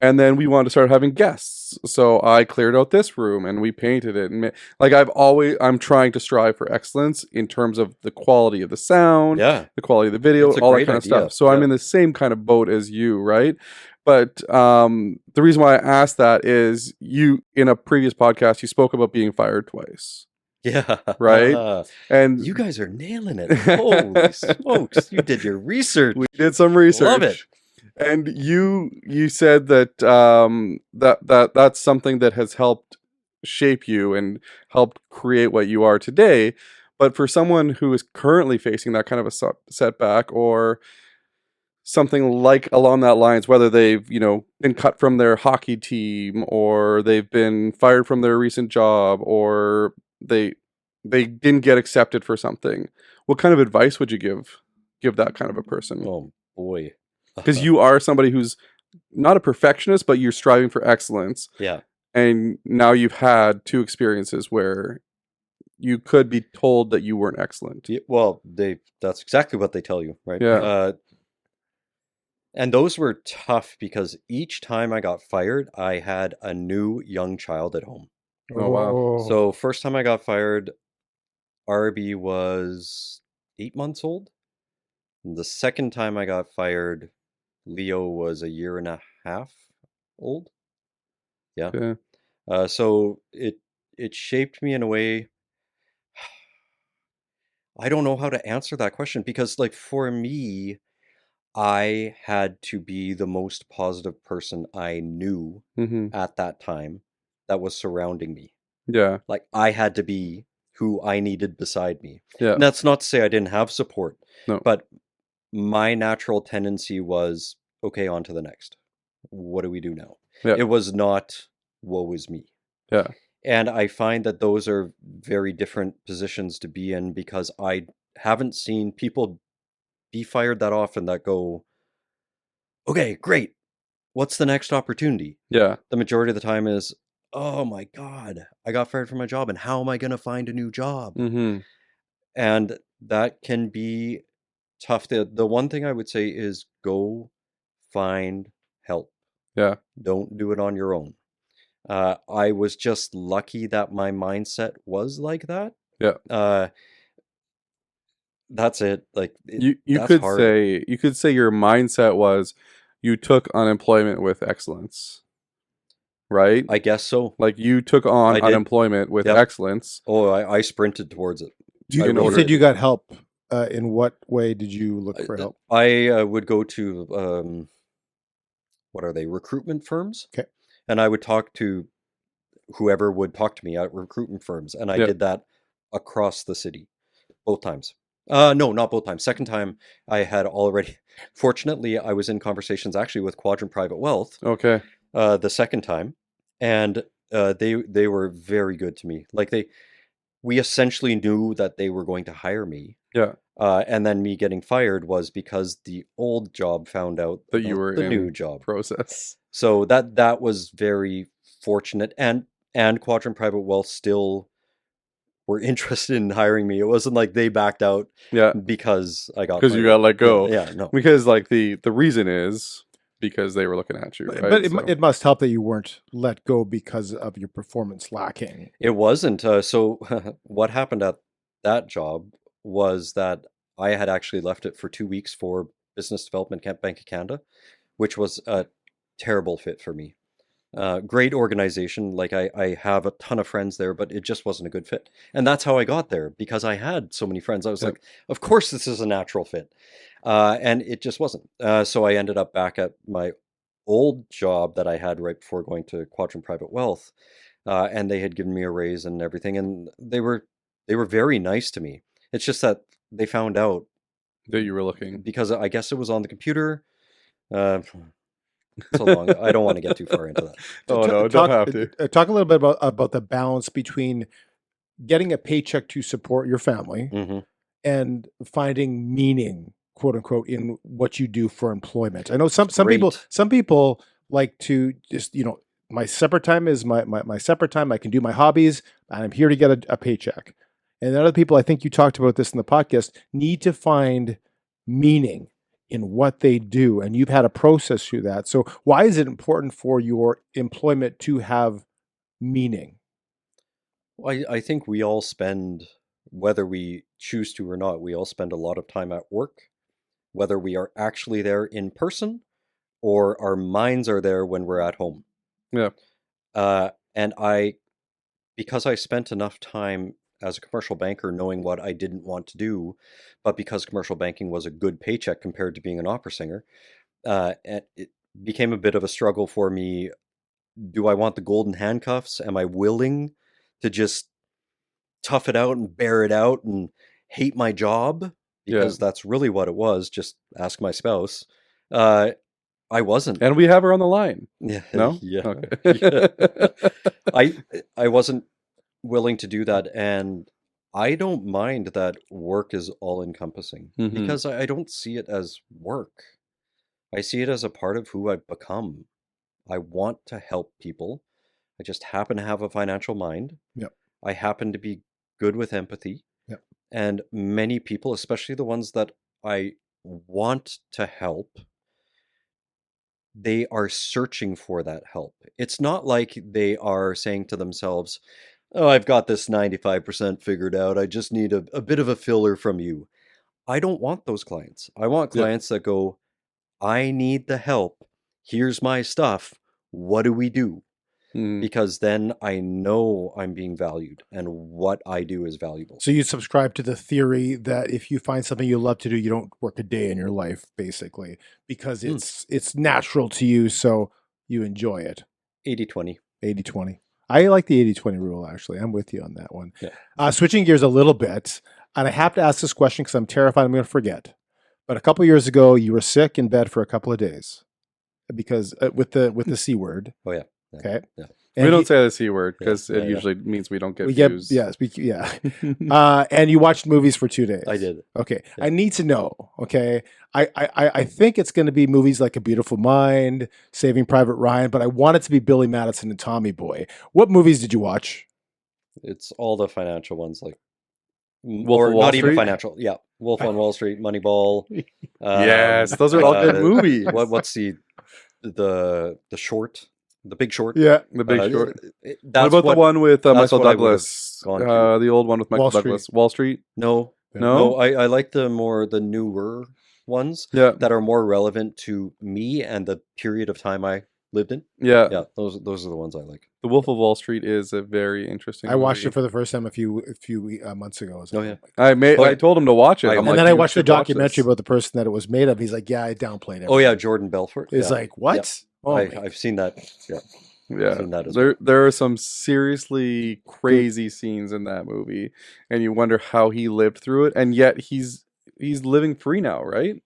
and then we wanted to start having guests. So I cleared out this room and we painted it, and like I'm trying to strive for excellence in terms of the quality of the sound, Yeah. the quality of the video, It's a all that great kind of idea. stuff. So I'm Yeah. in the same kind of boat as you, right? But the reason why I asked that is you in a previous podcast you spoke about being fired twice, Yeah. right? And You guys are nailing it. Holy smokes. You did your research. we did some research. Love it. And you said that that's something that has helped shape you and helped create what you are today. But for someone who is currently facing that kind of a setback or something like along that lines, whether they've been cut from their hockey team or they've been fired from their recent job or they didn't get accepted for something, what kind of advice would you give that kind of a person? Oh boy. Because you are somebody who's not a perfectionist, but you're striving for excellence. Yeah. And now you've had two experiences where you could be told that you weren't excellent. Well, that's exactly what they tell you, right? Yeah. And those were tough because each time I got fired, I had a new young child at home. Oh, wow. So first time I got fired, RB was 8 months old. And the second time I got fired, Leo was a year and a half old. Yeah. Yeah. So it shaped me in a way. I don't know how to answer that question because, like, for me, I had to be the most positive person I knew Hmm. at that time that was surrounding me. Yeah. Like, I had to be who I needed beside me. Yeah. And that's not to say I didn't have support, No. but my natural tendency was, okay, on to the next. What do we do now? Yeah. It was not, woe is me. Yeah. And I find that those are very different positions to be in because I haven't seen people be fired that often that go, okay, great. What's the next opportunity? Yeah. The majority of the time is, oh my God, I got fired from my job and how am I going to find a new job? Hmm. And that can be tough. The one thing I would say is go find help. Yeah. Don't do it on your own. I was just lucky that my mindset was like that. Yeah. That's it. Like You that's could hard. say your mindset was you took unemployment with excellence, right? I guess so. Like you took on I did. unemployment with Yep. excellence. Oh, I sprinted towards it. You, I you wrote said it. you got help. In what way did you look for help? I would go to what are they? Recruitment firms. Okay. And I would talk to whoever would talk to me at recruitment firms, and I Yep. did that across the city, both times. No, not both times. Second time, I had already. Fortunately, I was in conversations actually with Quadrant Private Wealth. Okay. The second time, and they were very good to me. Like we essentially knew that they were going to hire me. Yeah. And then me getting fired was because the old job found out That you about were the in new job. process. So that was very fortunate, and Quadrant Private Wealth still were interested in hiring me. It wasn't like they backed out Yeah. because I got Because you fired. got let go. Yeah, no. Because like the reason is because they were looking at you, right? But So- it must help that you weren't let go because of your performance lacking. It wasn't. So what happened at that job was that I had actually left it for 2 weeks for Business Development Bank of Canada, which was a terrible fit for me. Great organization. Like I have a ton of friends there, but it just wasn't a good fit. And that's how I got there, because I had so many friends. I was Yep. like, of course this is a natural fit. And it just wasn't. So I ended up back at my old job that I had right before going to Quadrant Private Wealth. And they had given me a raise and everything, and they were very nice to me. It's just that they found out that you were looking. because I guess it was on the computer. So long. I don't want to get too far into that. Oh no, Talk- don't have to. Talk a little bit about the balance between getting a paycheck to support your family hmm and finding meaning, quote unquote, in what you do for employment. I know some people like to just, my separate time is my separate time. I can do my hobbies and I'm here to get a paycheck. And other people, I think you talked about this in the podcast, need to find meaning in what they do. And you've had a process through that. So why is it important for your employment to have meaning? I think we all spend, whether we choose to or not, we all spend a lot of time at work, whether we are actually there in person or our minds are there when we're at home. Yeah. And because I spent enough time as a commercial banker knowing what I didn't want to do, but because commercial banking was a good paycheck compared to being an opera singer, and it became a bit of a struggle for me. Do I want the golden handcuffs? Am I willing to just tough it out and bear it out and hate my job? Because that's really what it was. Just ask my spouse. I wasn't. And we have her on the line. Yeah. No? Yeah. Okay. I wasn't willing to do that, and I don't mind that work is all encompassing Mhm. because I don't see it as work. I see it as a part of who I've become. I want to help people. I just happen to have a financial mind. Yep. I happen to be good with empathy. Yep. And many people, especially the ones that I want to help, they are searching for that help. It's not like they are saying to themselves, oh, I've got this 95% figured out. I just need a bit of a filler from you. I don't want those clients. I want Yeah. clients that go, I need the help. Here's my stuff. What do we do? Mm. Because then I know I'm being valued and what I do is valuable. So you subscribe to the theory that if you find something you love to do, you don't work a day in your life, basically, because it's natural to you, so you enjoy it. 80-20. 80-20. I like the 80-20 rule, actually. I'm with you on that one. Yeah. Switching gears a little bit, and I have to ask this question because I'm terrified I'm going to forget. But a couple years ago, you were sick in bed for a couple of days because with the C word. Oh, yeah. Okay. Yeah. And we don't you- say the C word because Yeah, it yeah. usually means we don't get we get views. yes, yeah. And you watched movies for 2 days. I did. Okay. Yeah. I need to know. Okay. I think it's going to be movies like A Beautiful Mind, Saving Private Ryan, but I want it to be Billy Madison and Tommy Boy. What movies did you watch? It's all the financial ones, like, Wolf or of Wall not even Street? financial. Yeah. Wolf on Wall Street, Moneyball. Yes, those are all good movies. What's the short? The Big Short? Yeah. The Big Short. That's What about the one with that's Michael what I would've Douglas? gone to. The old one with Michael Wall Street. Douglas. Wall Street? No. No? I like the newer ones Yeah. that are more relevant to me and the period of time I lived in. Yeah. Yeah, those are the ones I like. The Wolf of Wall Street is a very interesting I watched movie. it for the first time a few months ago. Oh, yeah. I told him to watch it. And I'm And like, then I "You watched the should watch documentary this." about the person that it was made of. He's like, yeah, I downplayed it. Oh yeah, Jordan Belfort. It's yeah. like, what? Oh, I've seen that. Yeah. Yeah, seen that as there are some seriously crazy scenes in that movie, and you wonder how he lived through it, and yet he's living free now, right?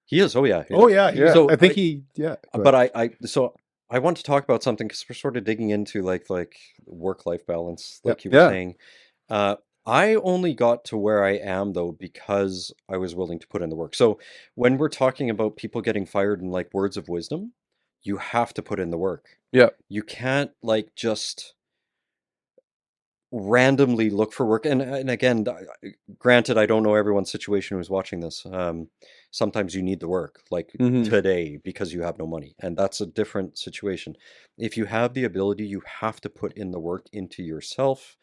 He is. Oh yeah. oh yeah. Yeah. So I think go But ahead. I want to talk about something because we're sort of digging into like work-life balance, like you were Yeah. saying. I only got to where I am though because I was willing to put in the work. So when we're talking about people getting fired and like words of wisdom, you have to put in the work. Yeah. You can't like just randomly look for work. And again, granted, I don't know everyone's situation who's watching this. Sometimes you need the work, like Mhm. today, because you have no money. And that's a different situation. If you have the ability, you have to put in the work into yourself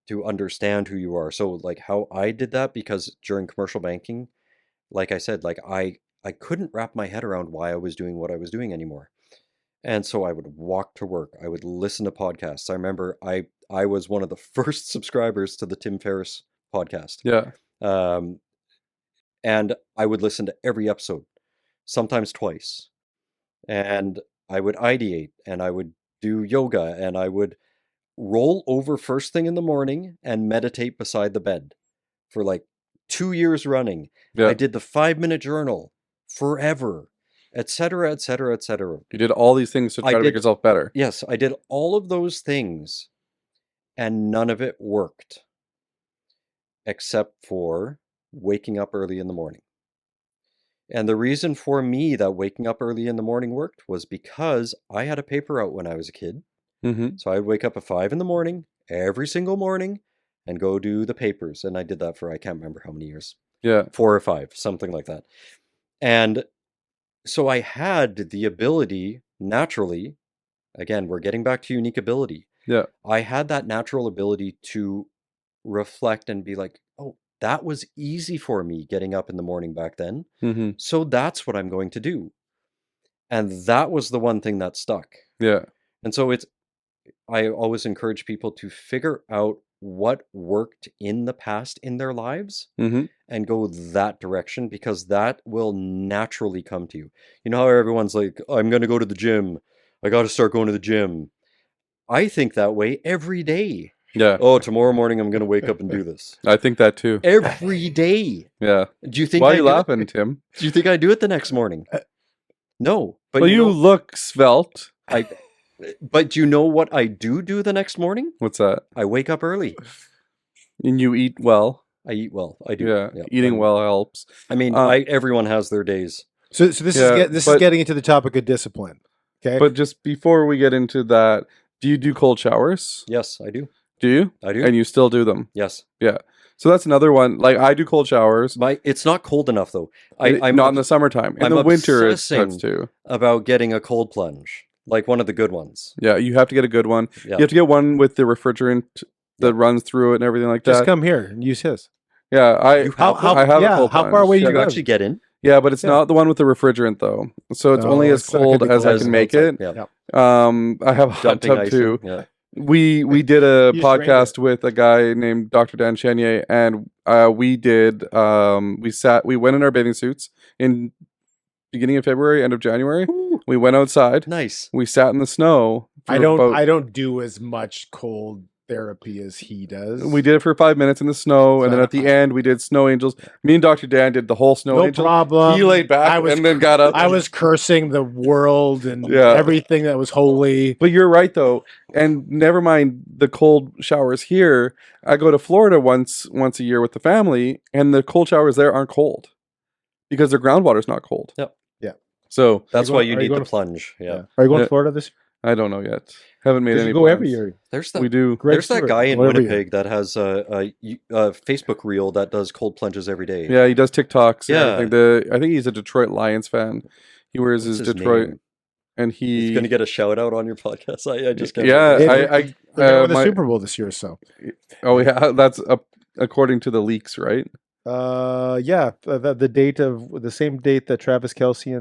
to understand who you are. So like how I did that, because during commercial banking, like I said, like I couldn't wrap my head around why I was doing what I was doing anymore. And so I would walk to work. I would listen to podcasts. I remember I was one of the first subscribers to the Tim Ferriss podcast. Yeah. Um, and I would listen to every episode, sometimes twice. And I would ideate and I would do yoga and I would roll over first thing in the morning and meditate beside the bed for like 2 years running. Yeah. I did the 5-minute journal forever, etc., etc., etc. You did all these things to I try to make did- yourself better. Yes, I did all of those things and none of it worked except for waking up early in the morning. And the reason for me that waking up early in the morning worked was because I had a paper out when I was a kid. Mm-hmm. So I would wake up at 5 in the morning every single morning and go do the papers. And I did that for, I can't remember how many years, Yeah. 4 or 5, something like that. And so I had the ability naturally, again, we're getting back to unique ability. Yeah. I had that natural ability to reflect and be like, oh, that was easy for me getting up in the morning back then. Mm-hmm. So that's what I'm going to do. And that was the one thing that stuck. Yeah. And so I always encourage people to figure out what worked in the past in their lives Mm-hmm. and go that direction, because that will naturally come to you. You know how everyone's like, I'm going to go to the gym. I got to start going to the gym. I think that way every day. Yeah. Oh, tomorrow morning I'm going to wake up and do this. I think that too. Every day. Yeah. Do you think Why are I you do it? laughing, Tim? Do you think I do it the next morning? No. But Well, you you know, look svelte. but do you know what I do the next morning? What's that? I wake up early. And you eat well. I eat well. I do. Yeah. Eating well helps. I mean, everyone has their days. So this Yeah, is but- getting into the topic of discipline. Okay. But just before we get into that, do you do cold showers? Yes, I do. Do you? I do. And you still do them? Yes. So that's another one. Like I do cold showers. It's not cold enough though. I'm not in the summertime. In I'm the winter, it obsessing starts to. about getting a cold plunge, like one of the good ones. Yeah, you have to get a good one. Yeah. You have to get one with the refrigerant that runs through it and everything like Just that. come here and use his. Yeah, I You have How I have yeah, a cold how far plunge. away do You you live? actually get in. Yeah, but it's Yeah. not the one with the refrigerant though. So it's No, only as it's not gonna cold be as cold I as can make it. Yeah. I have a hot Dumping tub ice. too. Yeah. We did a Use podcast with a guy named Dr. Dan Chenier, and we went in our bathing suits in beginning of February, end of January. We went outside. Nice. We sat in the snow. for I don't about- I don't do as much cold therapy as he does. We did it for 5 minutes in the snow, and then at the end we did snow angels. Me and Dr. Dan did the whole snow no angel. problem. He laid back I was and then got up. I was cursing the world and Yeah. everything that was holy. But you're right though, and never mind the cold showers here. I go to Florida once a year with the family, and the cold showers there aren't cold because their groundwater's not cold. Yep. Yeah. So That's Are why you you going- are you need the going to- plunge. Yeah. Are you going Yeah. to Florida this? I don't know yet. Haven't made Because any. you go plans. every year. There's that. We do. Greg There's that Stewart, guy in whatever you- Winnipeg that has a Facebook reel that does cold plunges every day. Yeah, he does TikToks. Yeah. And everything. I think he's a Detroit Lions fan. He wears What's his his Detroit, name? and He's he. going to get a shout out on your podcast. I just can't. Yeah, They- I They're gonna win the my- Super Bowl this year, so oh yeah, that's according to the leaks, right? yeah, the date of the same date that Travis Kelce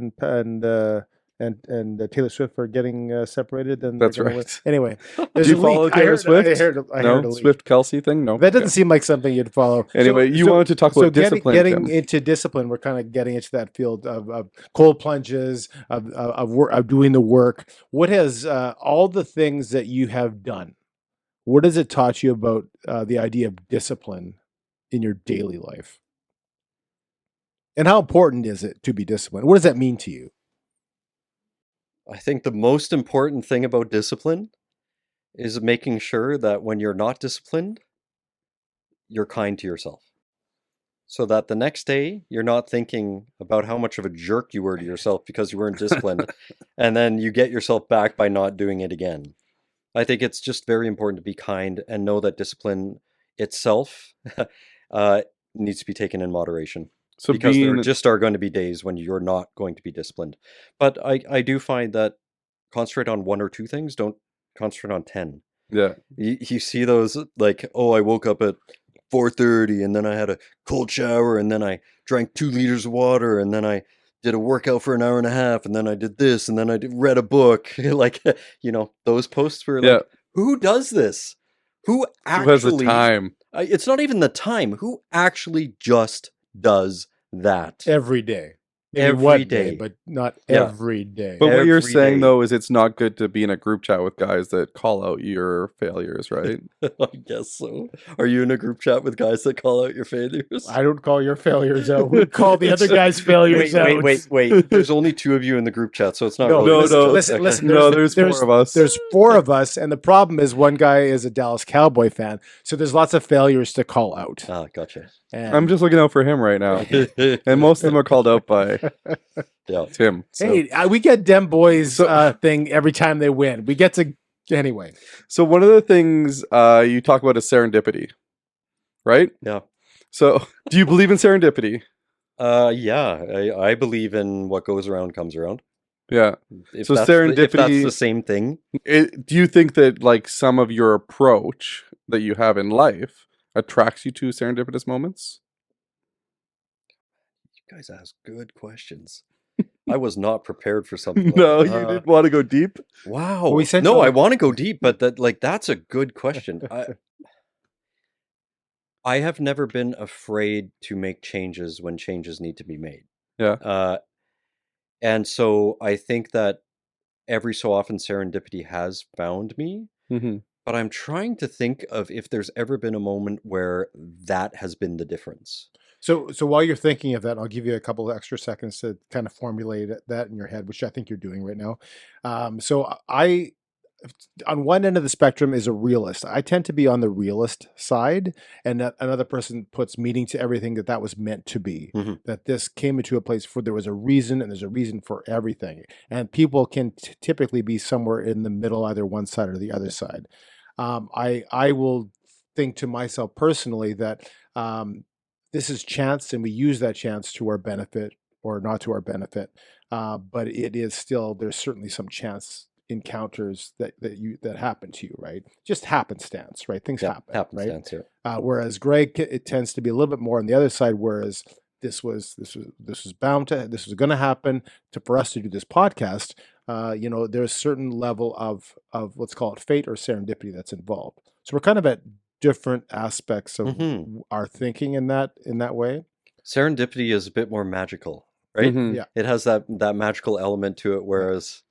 and Taylor Swift are getting separated. Then they're That's gonna right. win. Anyway, there's Do you a leak. follow I Taylor heard- Swift? I heard a No, leak. Swift Kelsey thing. No, That doesn't Okay. seem like something you'd follow. Anyway, you wanted to talk about discipline. Getting Tim. into discipline, we're kind of getting into that field of cold plunges, of doing the work. What has all the things that you have done? What has it taught you about the idea of discipline in your daily life? And how important is it to be disciplined? What does that mean to you? I think the most important thing about discipline is making sure that when you're not disciplined, you're kind to yourself. So that the next day you're not thinking about how much of a jerk you were to yourself because you weren't disciplined, and then you get yourself back by not doing it again. I think it's just very important to be kind and know that discipline itself needs to be taken in moderation. So Because there being just are going to be days when you're not going to be disciplined. But I do find that concentrate on one or two things, don't concentrate on 10. yeah. You see those like, oh, I woke up at 4:30 and then I had a cold shower and then I drank 2 liters of water and then I did a workout for an hour and a half and then I did this and then I read a book. Like, those posts were like, Yeah. who does this? Who Who actually has the time? It's not even the time. Who actually just does that? Every day. Maybe Every one day. but not Yeah. every day. But what you're Every saying day. though is it's not good to be in a group chat with guys that call out your failures, right? I guess so. Are you in a group chat with guys that call out your failures? I don't call your failures out. We call the other guy's failures out. Wait. There's only 2 of you in the group chat, so it's not No, really. no. listen. No, there's 4 of us. There's 4 of us, and the problem is one guy is a Dallas Cowboy fan, so there's lots of failures to call out. Ah, gotcha. And I'm just looking out for him right now. And most of them are called out by Yeah. Tim. So. hey, we get Dem Boys thing every time they win. We get to anyway. So one of the things you talk about is serendipity, right? Yeah. So do you believe in serendipity? Yeah. I believe in what goes around comes around. Yeah. If So that's if that's serendipity- the same thing. Do you think that like some of your approach that you have in life attracts you to serendipitous moments? You guys ask good questions. I was not prepared for something. like No, that. you didn't want to go deep. Wow. Well, we said no, so. I want to go deep, but that's a good question. I have never been afraid to make changes when changes need to be made. Yeah. And so I think that every so often serendipity has found me, Mm-hmm. but I'm trying to think of if there's ever been a moment where that has been the difference. So while you're thinking of that, I'll give you a couple of extra seconds to kind of formulate that in your head, which I think you're doing right now. So I, on one end of the spectrum, is a realist. I tend to be on the realist side, and that another person puts meaning to everything that was meant to be. Mhm. That this came into a place for there was a reason, and there's a reason for everything. And people can typically be somewhere in the middle, either one side or the other side. I will think to myself personally that this is chance, and we use that chance to our benefit or not to our benefit. But it is still, there's certainly some chance encounters that happen to you, right? Just happenstance, right? Things happen, right? Happenstance here. Whereas Greg, it tends to be a little bit more on the other side. Whereas this was going to happen for us to do this podcast. There's a certain level of let's call it fate or serendipity that's involved. So we're kind of at different aspects of Mhm. our thinking in that way. Serendipity is a bit more magical, right? Mhm. Yeah. It has that magical element to it, whereas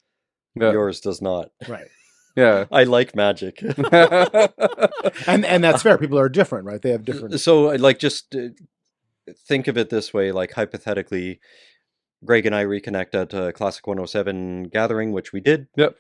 Yeah. yours does not. Right. Yeah. I like magic. And that's fair. People are different, right? They have different. So, like, just think of it this way: like, hypothetically, Greg and I reconnect at a Classic 107 gathering, which we did. Yep.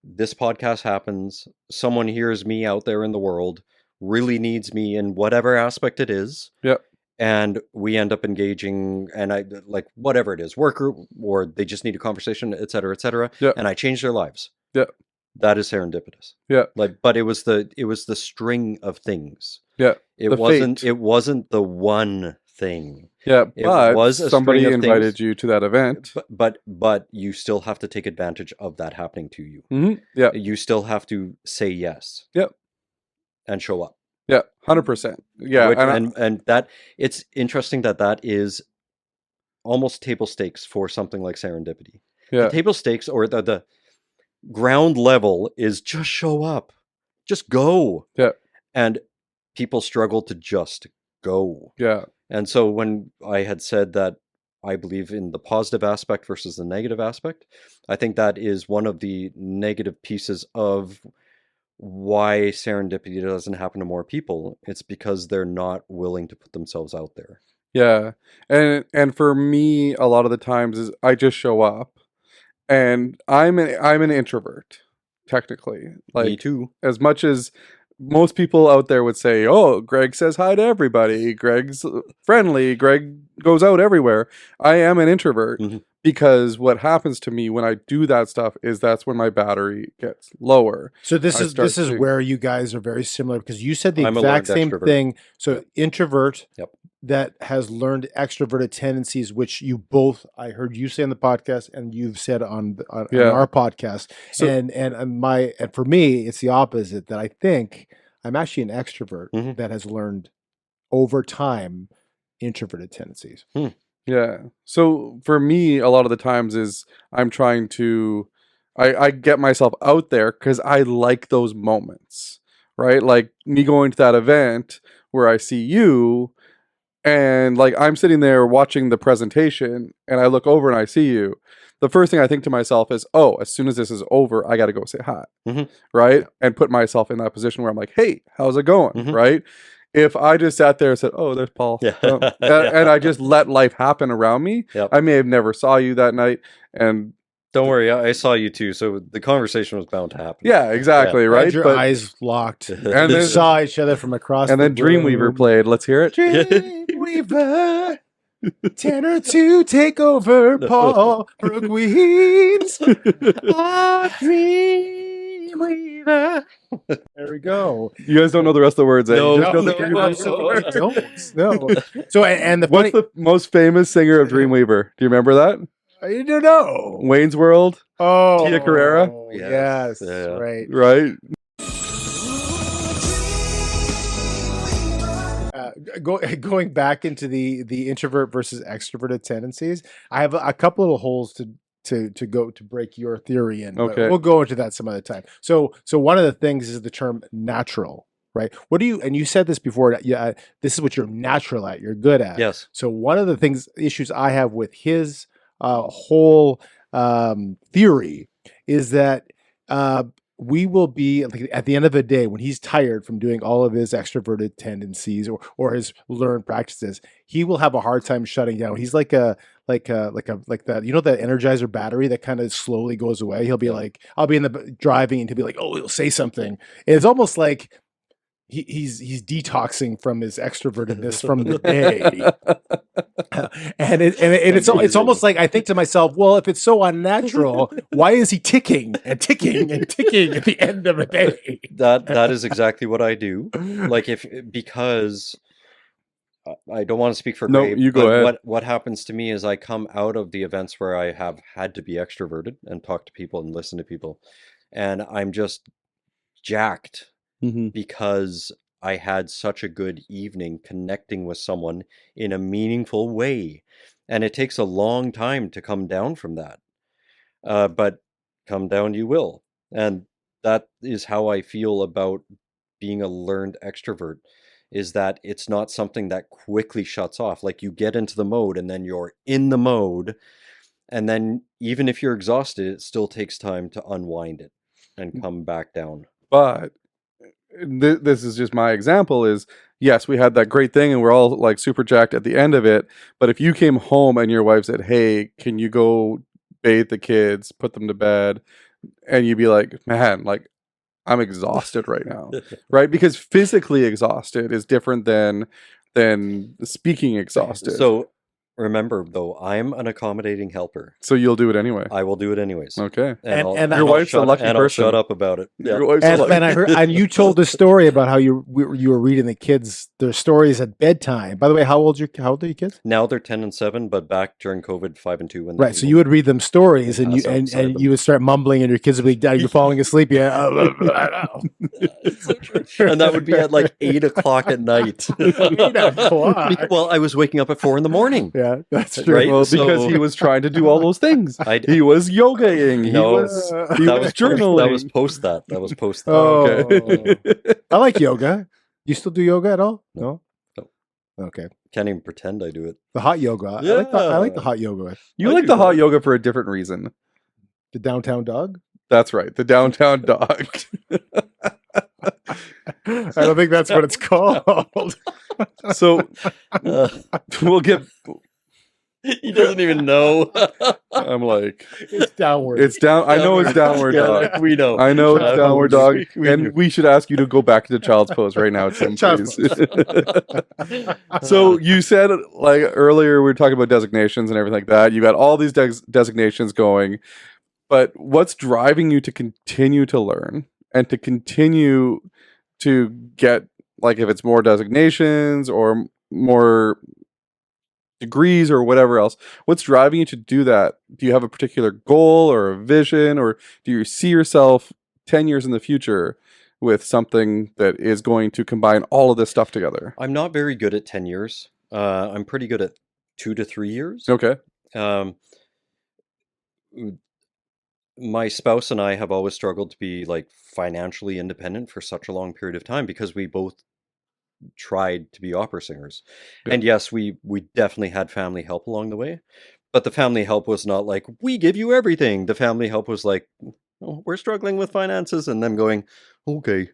This podcast happens. Someone hears me out there in the world, really needs me in whatever aspect it is. Yep. And we end up engaging, and I like whatever it is, work group, or they just need a conversation, et cetera, Yep. and I change their lives. Yep. That is serendipitous. Yeah. Like, but it was the string of things. Yeah. It The wasn't fate. it wasn't the one thing. Yeah. It But was a somebody string of invited things. you to that event. But you still have to take advantage of that happening to you. Mm-hmm. Yeah. You still have to say yes. Yep. And show up. Yeah. 100%. Yeah. Which- and and that it's interesting that is almost table stakes for something like serendipity. yeah. The table stakes or the ground level is just show up. Just go. Yeah. And people struggle to just go. Yeah. And so when I had said that I believe in the positive aspect versus the negative aspect, I think that is one of the negative pieces of why serendipity doesn't happen to more people. It's because they're not willing to put themselves out there. Yeah. And for me, a lot of the times is I just show up, and I'm an introvert, technically. Me Like, too. as much as most people out there would say, "Oh, Greg says hi to everybody. Greg's friendly. Greg goes out everywhere." I am an introvert, Mhm. because what happens to me when I do that stuff is that's when my battery gets lower. So this I is start to- where you guys are very similar because you said the I'm a exact learned same extrovert. thing. So introvert Yep. that has learned extroverted tendencies, which you both I heard you say on the podcast and you've said on Yeah. our podcast. So- and for me, it's the opposite. That I think I'm actually an extrovert Mhm. that has learned over time introverted tendencies. Yeah. So for me, a lot of the times is I'm trying to, I get myself out there because I like those moments, right? Like me going to that event where I see you and like I'm sitting there watching the presentation and I look over and I see you. The first thing I think to myself is, oh, as soon as this is over, I got to go say hi, Mhm. right? And put myself in that position where I'm like, hey, how's it going, Mhm. right? If I just sat there and said, oh, there's Paul, Yeah. and I just let life happen around me, Yep. I may have never saw you that night. And Don't worry, I saw you too, so the conversation was bound to happen. yeah, exactly, Had right? your But, eyes locked. And you then- saw each other from across. and the then Dreamweaver room. played. Let's hear it. Dreamweaver, tenor to take over, Paul Bruch Wiens. Ah, Dreamweaver. There we go. You guys don't know the rest of the words, eh? No, You just know the no, Dreamweaver. Don't. No. So, and the funny, What's the most famous singer of Dreamweaver? Do you remember that? I don't know. Wayne's World, Oh, Tia Carrera? Yes, Yeah. right. right? Going back into the introvert versus extroverted tendencies, I have a couple of holes to go to break your theory in. But Okay. we'll go into that some other time. So one of the things is the term natural, right? What do you, and you said this before, yeah, this is what you're natural at, you're good at. Yes. So one of the issues I have with his whole theory is that we will be like, at the end of the day when he's tired from doing all of his extroverted tendencies or his learned practices, he will have a hard time shutting down. He's like that, you know, that Energizer battery that kind of slowly goes away. He'll be like, I'll be in the driving and he'll be like, oh, he'll say something. And it's almost like he's detoxing from his extrovertedness from the day. and it's almost like I think to myself, well, if it's so unnatural, why is he ticking and ticking and ticking at the end of a day? That is exactly what I do. Like because I don't want to speak for No, Gabe, you go but ahead. what happens to me is I come out of the events where I have had to be extroverted and talk to people and listen to people, and I'm just jacked Mhm. because I had such a good evening connecting with someone in a meaningful way. And it takes a long time to come down from that. But come down you will. And that is how I feel about being a learned extrovert, is that it's not something that quickly shuts off. Like you get into the mode and then you're in the mode. And then even if you're exhausted, it still takes time to unwind it and come back down. But this is just my example is, yes, we had that great thing and we're all like super jacked at the end of it. But if you came home and your wife said, hey, can you go bathe the kids, put them to bed? And you'd be like, man, like I'm exhausted right now, right? Because physically exhausted is different than speaking exhausted. So remember, though, I'm an accommodating helper. So you'll do it anyway. I will do it anyways. Okay. And Your wife's a lucky I'll person. shut up about it. Yeah. Your wife's a lucky- And I heard, and you told the story about how you were reading the kids their stories at bedtime. By the way, how old are your kids? Now they're 10 and 7, but back during COVID, 5 and 2. When Right, so you would read them stories, and Pass you outside and them. you would start mumbling, and your kids would be, "Dad, you're falling asleep." Yeah, and that would be at like 8 o'clock at night. 8 o'clock. Well, I was waking up at 4 in the morning. Yeah, that's true. Right? Well, because So- he was trying to do all those things. I- He was yogaing. He No, was he that was was journaling. That was post that. That was post that. Oh, Okay. I like yoga. You still do yoga at all? No. No. Okay. Can't even pretend I do it. The hot yoga. I like the hot yoga. You I like do the hot that. yoga for a different reason. The downtown dog. That's right. The downtown dog. I don't think that's what it's called. So Uh, we'll get He doesn't even know. I'm like, It's downward. it's down. I know it's downward Yeah, dog. we know. I know it's downward dog. We And do. we should ask you to go back to the child's pose right now, Tim, Child's please. So you said, like earlier, we were talking about designations and everything like that. You got all these designations going, but what's driving you to continue to learn and to continue to get, like, if it's more designations or more degrees or whatever else, what's driving you to do that? Do you have a particular goal or a vision, or do you see yourself 10 years in the future with something that is going to combine all of this stuff together? I'm not very good at 10 years. I'm pretty good at 2 to 3 years. Okay. Um, my spouse and I have always struggled to be like financially independent for such a long period of time because we both tried to be opera singers. Yeah. And yes, we definitely had family help along the way, but the family help was not like, we give you everything. The family help was like, oh, we're struggling with finances, and them going, okay.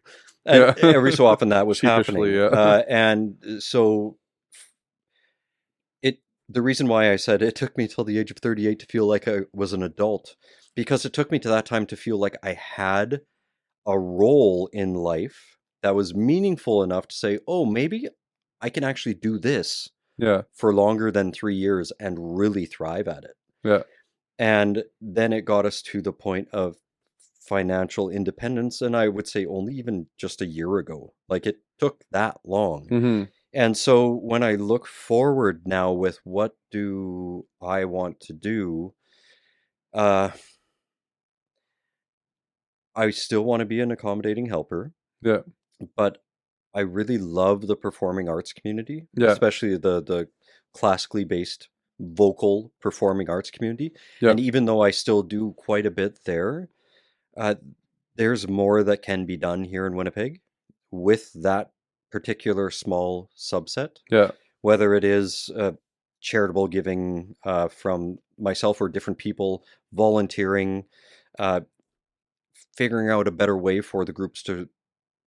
And Yeah. every so often that was Sheepishly, happening. yeah. And so the reason why I said it took me till the age of 38 to feel like I was an adult, because it took me to that time to feel like I had a role in life that was meaningful enough to say, oh, maybe I can actually do this Yeah. for longer than 3 years and really thrive at it. Yeah. And then it got us to the point of financial independence. And I would say only even just a year ago, like it took that long. Mm-hmm. And so when I look forward now with what do I want to do, I still want to be an accommodating helper, Yeah. but I really love the performing arts community, Yeah. especially the classically based vocal performing arts community. Yeah. And even though I still do quite a bit there, there's more that can be done here in Winnipeg with that particular small subset, Yeah. whether it is charitable giving from myself or different people, volunteering, figuring out a better way for the groups to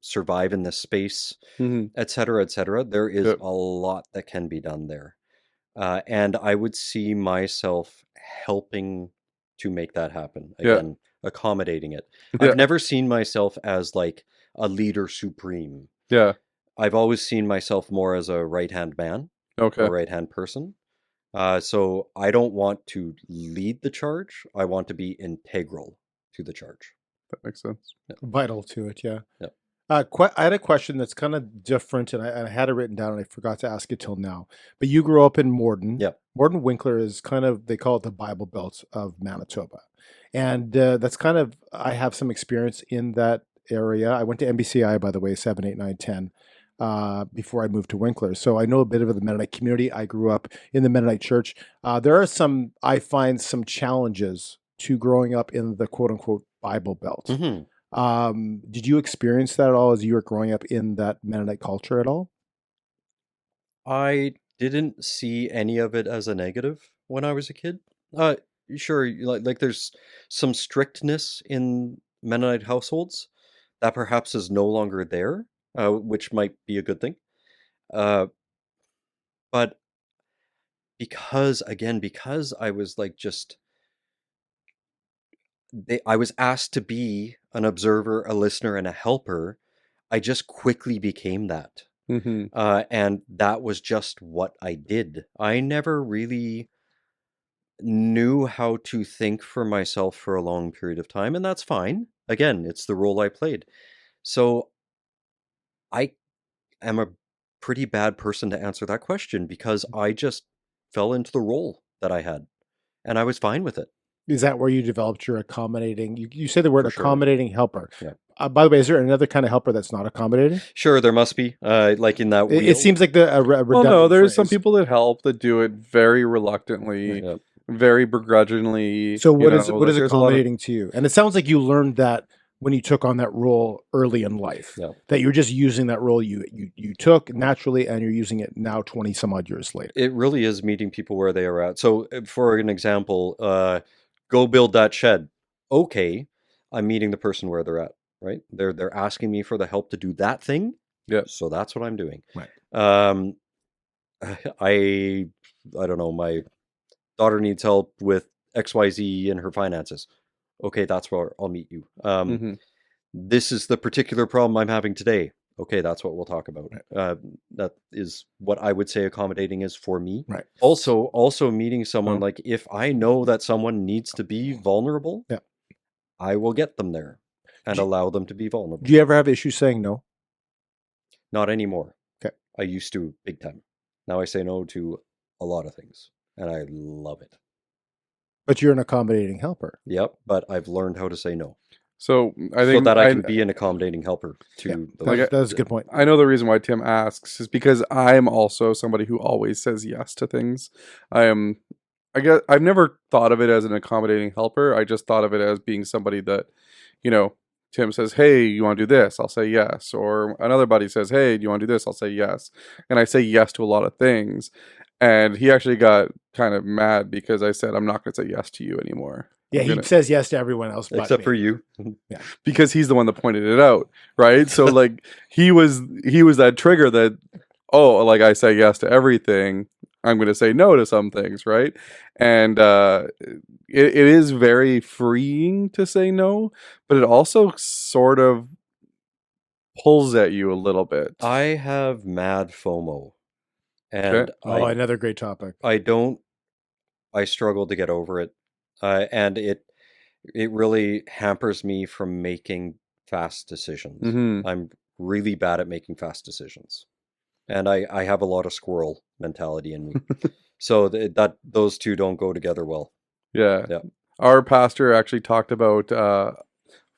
survive in this space, Mm-hmm. et cetera, et cetera. There is Yep. a lot that can be done there. And I would see myself helping to make that happen. Yeah. Again, accommodating it. Yeah. I've never seen myself as like a leader supreme. Yeah. I've always seen myself more as a right-hand man, Okay. a right-hand person. So I don't want to lead the charge. I want to be integral to the charge. That makes sense. Vital to it, yeah. Yep. I had a question that's kind of different, and I had it written down, and I forgot to ask it till now. But you grew up in Morden. Yep. Morden Winkler is kind of, they call it the Bible Belt of Manitoba. And that's kind of, I have some experience in that area. I went to MBCI, by the way, 7, 8, 9, 10, before I moved to Winkler. So I know a bit of the Mennonite community. I grew up in the Mennonite church. There are some, I find some challenges to growing up in the quote unquote Bible Belt. Mhm. Did you experience that at all as you were growing up in that Mennonite culture at all? I didn't see any of it as a negative when I was a kid. Sure, like there's some strictness in Mennonite households that perhaps is no longer there, which might be a good thing. But because I was like I was asked to be an observer, a listener, and a helper, I just quickly became that. Mm-hmm. And that was just what I did. I never really knew how to think for myself for a long period of time, and that's fine. Again, it's the role I played. So I am a pretty bad person to answer that question because I just fell into the role that I had, and I was fine with it. Is that where you developed your accommodating? You say the word For sure. accommodating helper. Yeah. By the way, is there another kind of helper that's not accommodating? Sure, there must be, like in that It wheel. seems like a Well, no, redundant there's some phrase. people that help that do it very reluctantly, Yeah. very begrudgingly. So what is like, there's a lot of- accommodating to you? And it sounds like you learned that when you took on that role early in life. Yeah. That you're just using that role you took naturally, and you're using it now 20 some odd years later. It really is meeting people where they are at. So, for an example, go build that shed. Okay, I'm meeting the person where they're at. Right? They're asking me for the help to do that thing. Yeah. So that's what I'm doing. Right. I don't know, my daughter needs help with XYZ in her finances. Okay, that's where I'll meet you. Mhm. This is the particular problem I'm having today. Okay, that's what we'll talk about. That is what I would say accommodating is for me. Right. Also meeting someone, Oh. like if I know that someone needs to be vulnerable, Yeah. I will get them there and Do- allow them to be vulnerable. Do you ever have issues saying no? Not anymore. Okay. I used to big time. Now I say no to a lot of things, and I love it. But you're an accommodating helper. Yep, but I've learned how to say no. So I So think that I can be an accommodating helper to Yeah. those. Like, That's a good point. I know the reason why Tim asks is because I'm also somebody who always says yes to things. I guess I've never thought of it as an accommodating helper. I just thought of it as being somebody that, you know, Tim says, "Hey, you want to do this?" I'll say yes. Or another buddy says, "Hey, do you want to do this?" I'll say yes. And I say yes to a lot of things. And he actually got kind of mad because I said, "I'm not going to say yes to you anymore." Yeah, I'm he gonna- says yes to everyone else, but Except me. for you. because he's the one that pointed it out, right? So like he was that trigger that, oh, like I say yes to everything, I'm going to say no to some things, right? And it is very freeing to say no, but it also sort of pulls at you a little bit. I have mad FOMO, and Oh, another great topic. I struggle to get over it, and it really hampers me from making fast decisions. Mhm. I'm really bad at making fast decisions, and I have a lot of squirrel mentality in me. So that those two don't go together well. Yeah. Yeah. Our pastor actually talked about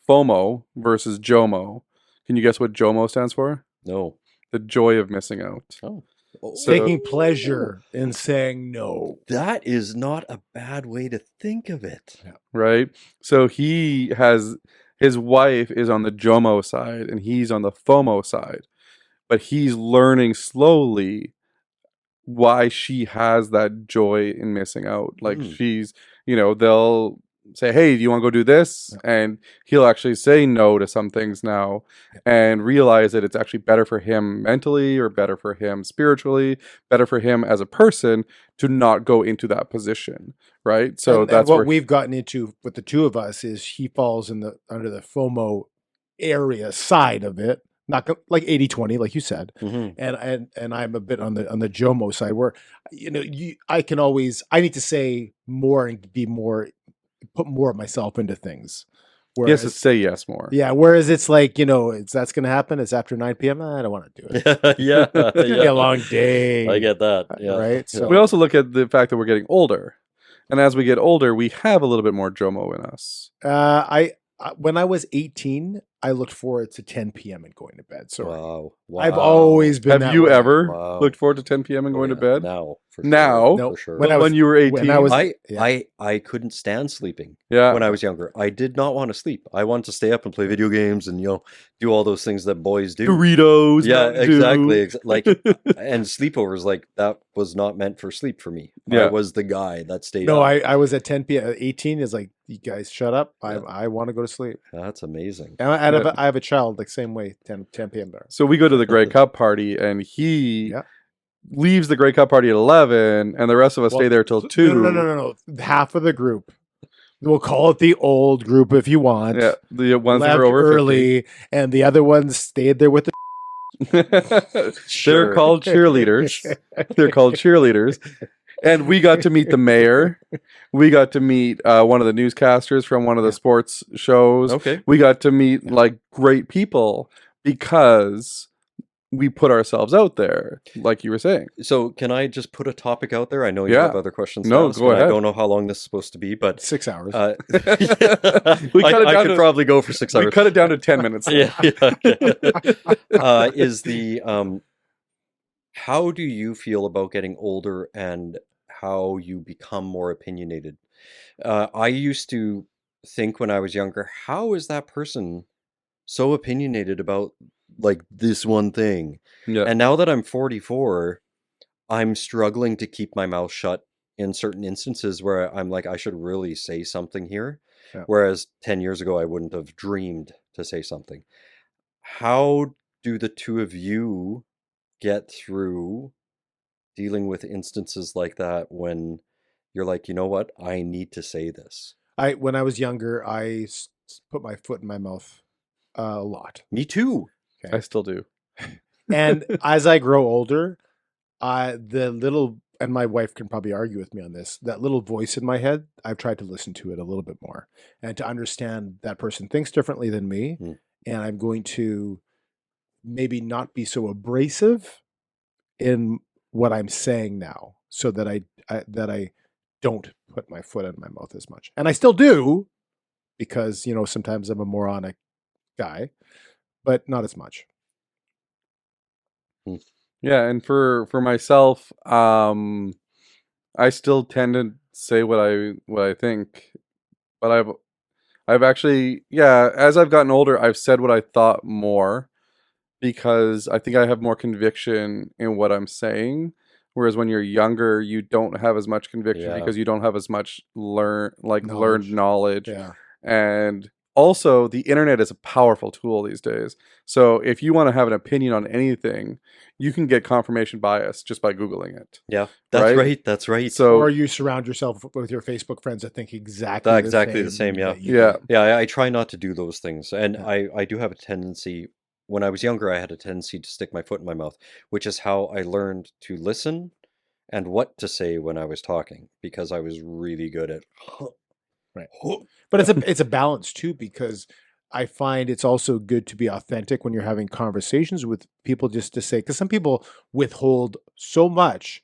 FOMO versus JOMO. Can you guess what JOMO stands for? No. The joy of missing out. Oh. So- Taking pleasure in saying no. That is not a bad way to think of it. Right? So he has his wife is on the JOMO side and he's on the FOMO side. But he's learning slowly why she has that joy in missing out. Like Mm. she's, they'll say, "Hey, do you want to go do this?" And he'll actually say no to some things now and realize that it's actually better for him mentally or better for him spiritually, better for him as a person to not go into that position, right? So And that's what where we've gotten into with the two of us is he falls under the FOMO area side of it, not like 80-20, like you said. Mhm. And I'm a bit on the JOMO side where I need to say more and put more of myself into things. he has to say yes more. Yeah, whereas it's like, that's going to happen. It's after 9 p.m. I don't want to do it. Yeah. It's going to be a long day. I get that. Yeah. Right? So- We also look at the fact that we're getting older. And as we get older, we have a little bit more JOMO in us. When I was 18, I looked forward to 10 p.m. and going to bed. So Wow. I've always been Have that you way. ever Wow. looked forward to 10 p.m. and going to bed? Now. For Now? Sure, No, for sure. when I was- When you were 18? when I was- I couldn't stand sleeping yeah. when I was younger. I did not want to sleep. I wanted to stay up and play video games and do all those things that boys do. Doritos. Yeah, Mountain Dew. exactly. Like and sleepovers, like that was not meant for sleep for me. Yeah. I was the guy that stayed No, up. I was at 10 p.m. 18 is like, you guys shut up. Yeah. I want to go to sleep. That's amazing. And I have a child like same way, 10 p.m. there. So we go to the Grey Cup party, and he Yeah. leaves the Grey Cup party at 11, and the rest of us stay there till 2. No. Half of the group. We'll call it the old group if you want. Yeah, the ones that Left are over early, and the other ones stayed there with the 50. Sure. They're called cheerleaders. They're called cheerleaders. And we got to meet the mayor. We got to meet one of the newscasters from one of the sports shows. Okay. We got to meet like great people because we put ourselves out there, like you were saying. So can I just put a topic out there? I know you Yeah. have other questions. No, to ask, go and ahead. I don't know how long this is supposed to be, but 6 hours. We cut it I down could to- probably go for 6 We hours. cut it down to 10 minutes. Yeah. Is the how do you feel about getting older and how you become more opinionated? I used to think when I was younger, how is that person so opinionated about like this one thing? Yeah. And now that I'm 44, I'm struggling to keep my mouth shut in certain instances where I'm like, I should really say something here. Yeah. Whereas 10 years ago, I wouldn't have dreamed to say something. How do the two of you get through dealing with instances like that when you're like, you know what? I need to say this. When I was younger, I put my foot in my mouth a lot. Me too. Okay. I still do. And as I grow older, and my wife can probably argue with me on this, that little voice in my head, I've tried to listen to it a little bit more and to understand that person thinks differently than me. Mm. And I'm going to maybe not be so abrasive in what I'm saying now, so that I don't put my foot in my mouth as much. And I still do, because, sometimes I'm a moronic guy, but not as much. Yeah, and for myself, I still tend to say what I think, but I've actually, yeah, as I've gotten older, I've said what I thought more, because I think I have more conviction in what I'm saying. Whereas when you're younger, you don't have as much conviction Yeah. because you don't have as much learned Knowledge. knowledge. Yeah. And also, the internet is a powerful tool these days. So if you want to have an opinion on anything, you can get confirmation bias just by Googling it. Yeah, that's Right? right. That's right. So Or you surround yourself with your Facebook friends that think exactly the same. Yeah. that you Yeah. do. Yeah, I try not to do those things. And Yeah. I do have a tendency, when I was younger, I had a tendency to stick my foot in my mouth, which is how I learned to listen and what to say when I was talking, because I was really good at Right. But it's a balance too, because I find it's also good to be authentic when you're having conversations with people, just to say, because some people withhold so much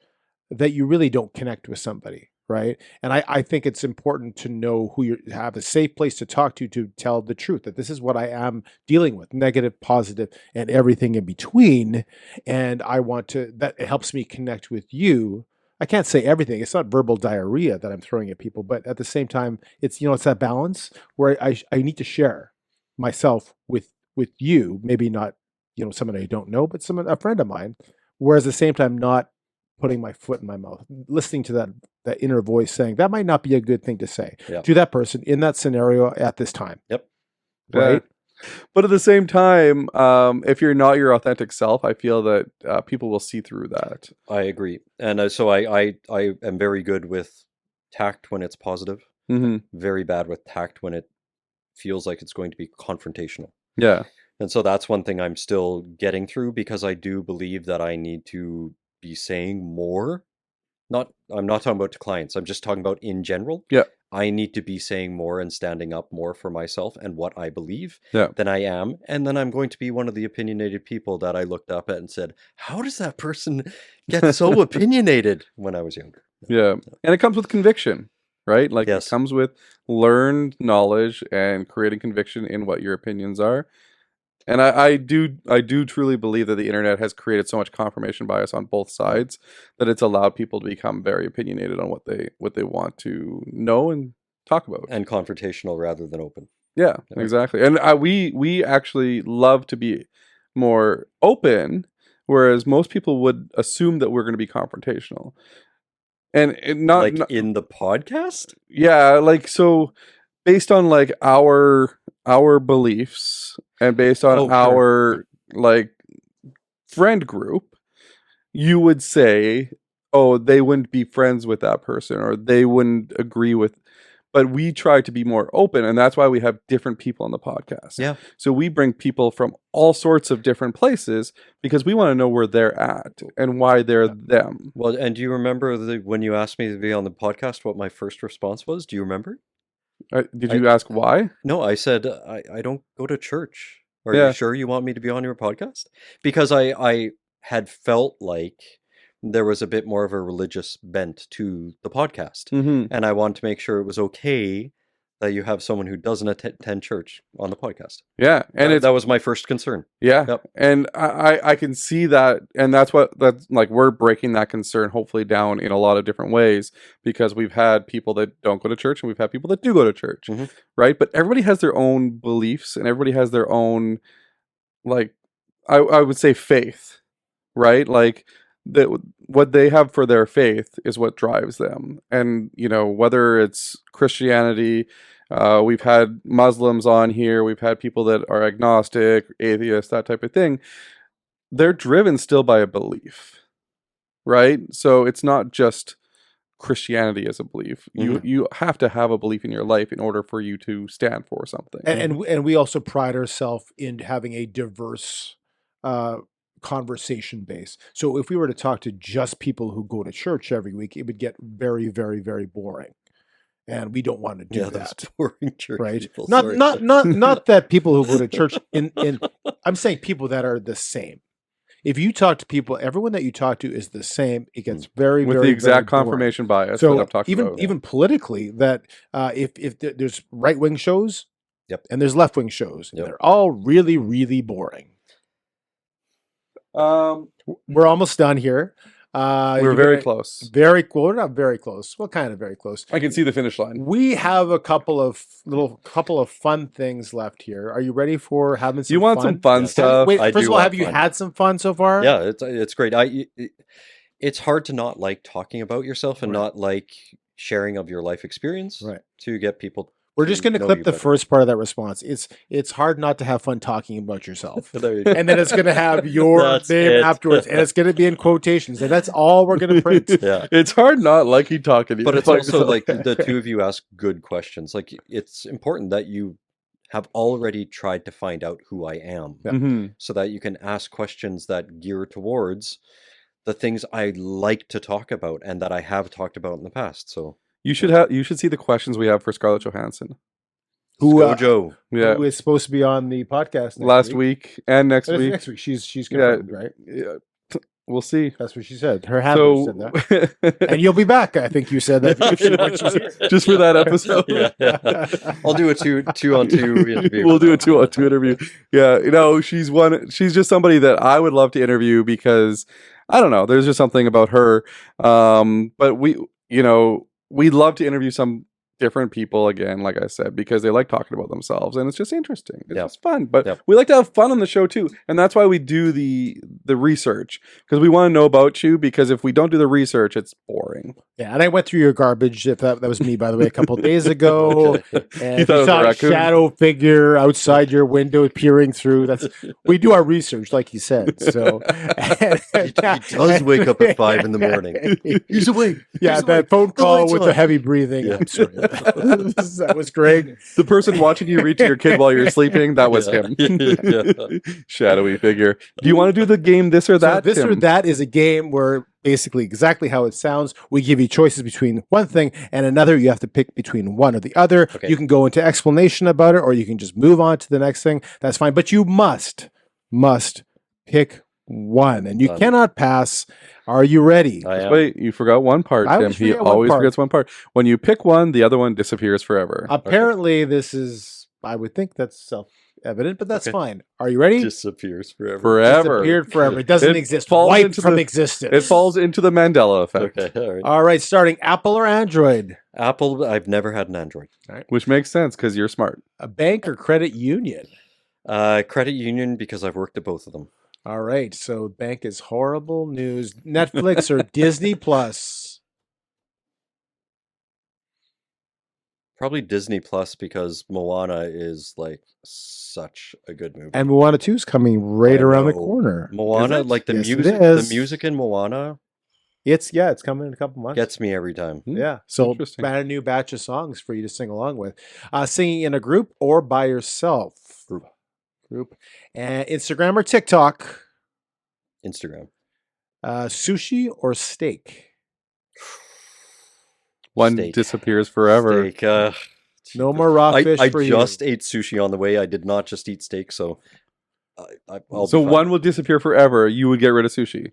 that you really don't connect with somebody, right? And I think it's important to know who you have a safe place to talk to tell the truth, that this is what I am dealing with, negative, positive, and everything in between. And that it helps me connect with you. I can't say everything. It's not verbal diarrhea that I'm throwing at people, but at the same time, it's that balance where I need to share myself with you, maybe not someone I don't know, but a friend of mine, whereas at the same time not putting my foot in my mouth, listening to that inner voice saying that might not be a good thing to say Yeah. to that person in that scenario at this time. Yep. Right. But at the same time, if you're not your authentic self, I feel that people will see through that. I agree. And so I am very good with tact when it's positive, Mm-hmm. very bad with tact when it feels like it's going to be confrontational. Yeah. And so that's one thing I'm still getting through, because I do believe that I need to be saying more. I'm not talking about to clients. I'm just talking about in general. Yeah. I need to be saying more and standing up more for myself and what I believe Yeah. than I am. And then I'm going to be one of the opinionated people that I looked up at and said, how does that person get so opinionated, when I was younger? Yeah. And it comes with conviction, right? Like Yes. it comes with learned knowledge and creating conviction in what your opinions are. And I do truly believe that the internet has created so much confirmation bias on both sides that it's allowed people to become very opinionated on what they want to know and talk about. And confrontational rather than open. Yeah, Yeah. exactly. And we actually love to be more open, whereas most people would assume that we're going to be confrontational. And not In the podcast? yeah, like, so based on like our beliefs and based on Oh, sure. our like friend group, you would say, oh, they wouldn't be friends with that person, or they wouldn't agree with. But we try to be more open, and that's why we have different people on the podcast. Yeah. So we bring people from all sorts of different places because we want to know where they're at and why they're them. Well, and do you remember when you asked me to be on the podcast, what my first response was? Do you remember? Did you ask why? No, I said, I don't go to church. Are Yeah. you sure you want me to be on your podcast? Because I had felt like there was a bit more of a religious bent to the podcast. Mm-hmm. And I wanted to make sure it was okay that you have someone who doesn't attend church on the podcast. Yeah, and that was my first concern. Yeah. Yep. And I can see that, and that's like, we're breaking that concern hopefully down in a lot of different ways, because we've had people that don't go to church and we've had people that do go to church. Mhm. Right? But everybody has their own beliefs and everybody has their own, like, I would say faith, right? Like, that what they have for their faith is what drives them. And whether it's Christianity, we've had Muslims on here, we've had people that are agnostic, atheists, that type of thing. They're driven still by a belief, right? So it's not just Christianity as a belief. You have to have a belief in your life in order for you to stand for something. And we also pride ourselves in having a diverse conversation base. So if we were to talk to just people who go to church every week, it would get very, very, very boring. And we don't want to do Yeah, that. those boring church Right? people. Not sorry. not that people who go to church in I'm saying people that are the same. If you talk to people, everyone that you talk to is the same. It gets very, With very, the exact very boring. confirmation bias So that I'm talking about. even politically, that if there's right wing shows, Yep. and there's left wing shows, and Yep. they're all really, really boring. We're almost done here. We're you're very gonna- close. Very close. We're not very close. Well, kind of very close. I can see the finish line. We have a couple of fun things left here. Are you ready for having some You want fun? some fun Yes. stuff? Wait, I first do of all, want have you fun. had some fun so far? Yeah, it's great. It's hard to not like talking about yourself and Right. not like sharing of your life experience. Right. To get people. We're just going to know clip you the better. first part of that response. It's hard not to have fun talking about yourself. There you go. And then it's going to have your That's name it. afterwards, and it's going to be in quotations, and that's all we're going to print. Yeah. It's hard not liking talking to you. But it's also like the two of you ask good questions. Like it's important that you have already tried to find out who I am, Mhm. so that you can ask questions that gear towards the things I like to talk about and that I have talked about in the past. So You should see the questions we have for Scarlett Johansson. Who, Gojo. Yeah. who is supposed to be on the podcast Last week and next Next week. next week. She's Yeah. confirmed, right? Yeah. We'll see. That's what she said. Her handler said that. So And you'll be back. I think you said that. when she was here. just for that episode. Yeah. I'll do a two on two interview. We'll do a 2-on-2 interview. Yeah, she's just somebody that I would love to interview because I don't know, there's just something about her. But we'd love to interview some different people again, like I said, because they like talking about themselves and it's just interesting. It's Yep. just fun. But Yep. we like to have fun on the show too. And that's why we do the research. Because we want to know about you, because if we don't do the research, it's boring. Yeah, and I went through your garbage. If that was me, by the way, a couple of days ago. And You thought it you was saw a a raccoon? shadow figure outside your window peering through. We do our research, like you said. So He does wake up at 5 in the morning. He's awake. Yeah, He's that awake. phone The call light's with on. the heavy breathing. Yeah. I'm sorry. That was Greg. The person watching you read to your kid while you're sleeping, that was Yeah. him. Yeah. Shadowy figure. Do you want to do the game this or that? So this or Tim? that is a game where basically exactly how it sounds. We give you choices between one thing and another. You have to pick between one or the other. Okay. You can go into explanation about it, or you can just move on to the next thing. That's fine. But you must pick one, and you Done. cannot pass. Are you ready? I am. Wait, you forgot one part, I Tim. always He forget one always part. forgets one part. When you pick one, the other one disappears forever. Apparently, this is. I would think that's self-evident, but that's Okay. fine. Are you ready? Disappears forever. Forever. Disappeared forever. It doesn't It exist. falls Wiped into from the- existence. It falls into the Mandela effect, Okay, all right. All right, starting Apple or Android? Apple, I've never had an Android. which makes sense because you're smart. A bank or credit union? Credit union, because I've worked at both of them. All right, so bank is horrible news. Netflix or Disney Plus? Probably Disney Plus, because Moana is like such a good movie. And Moana 2 is coming right I around the know. corner. Moana, Is it? like the Yes, it music, is. the music in Moana It's coming in a couple months. gets me every time. Yeah, so Interesting. brand new batch of songs for you to sing along with. Singing in a group or by yourself? Group. And Instagram or TikTok? Instagram. Sushi or steak? One Steak. disappears forever. Steak. No more raw fish I for just you. ate sushi on the way. I did not just eat steak, so I'll So be fine. one will disappear forever. You would get rid of sushi.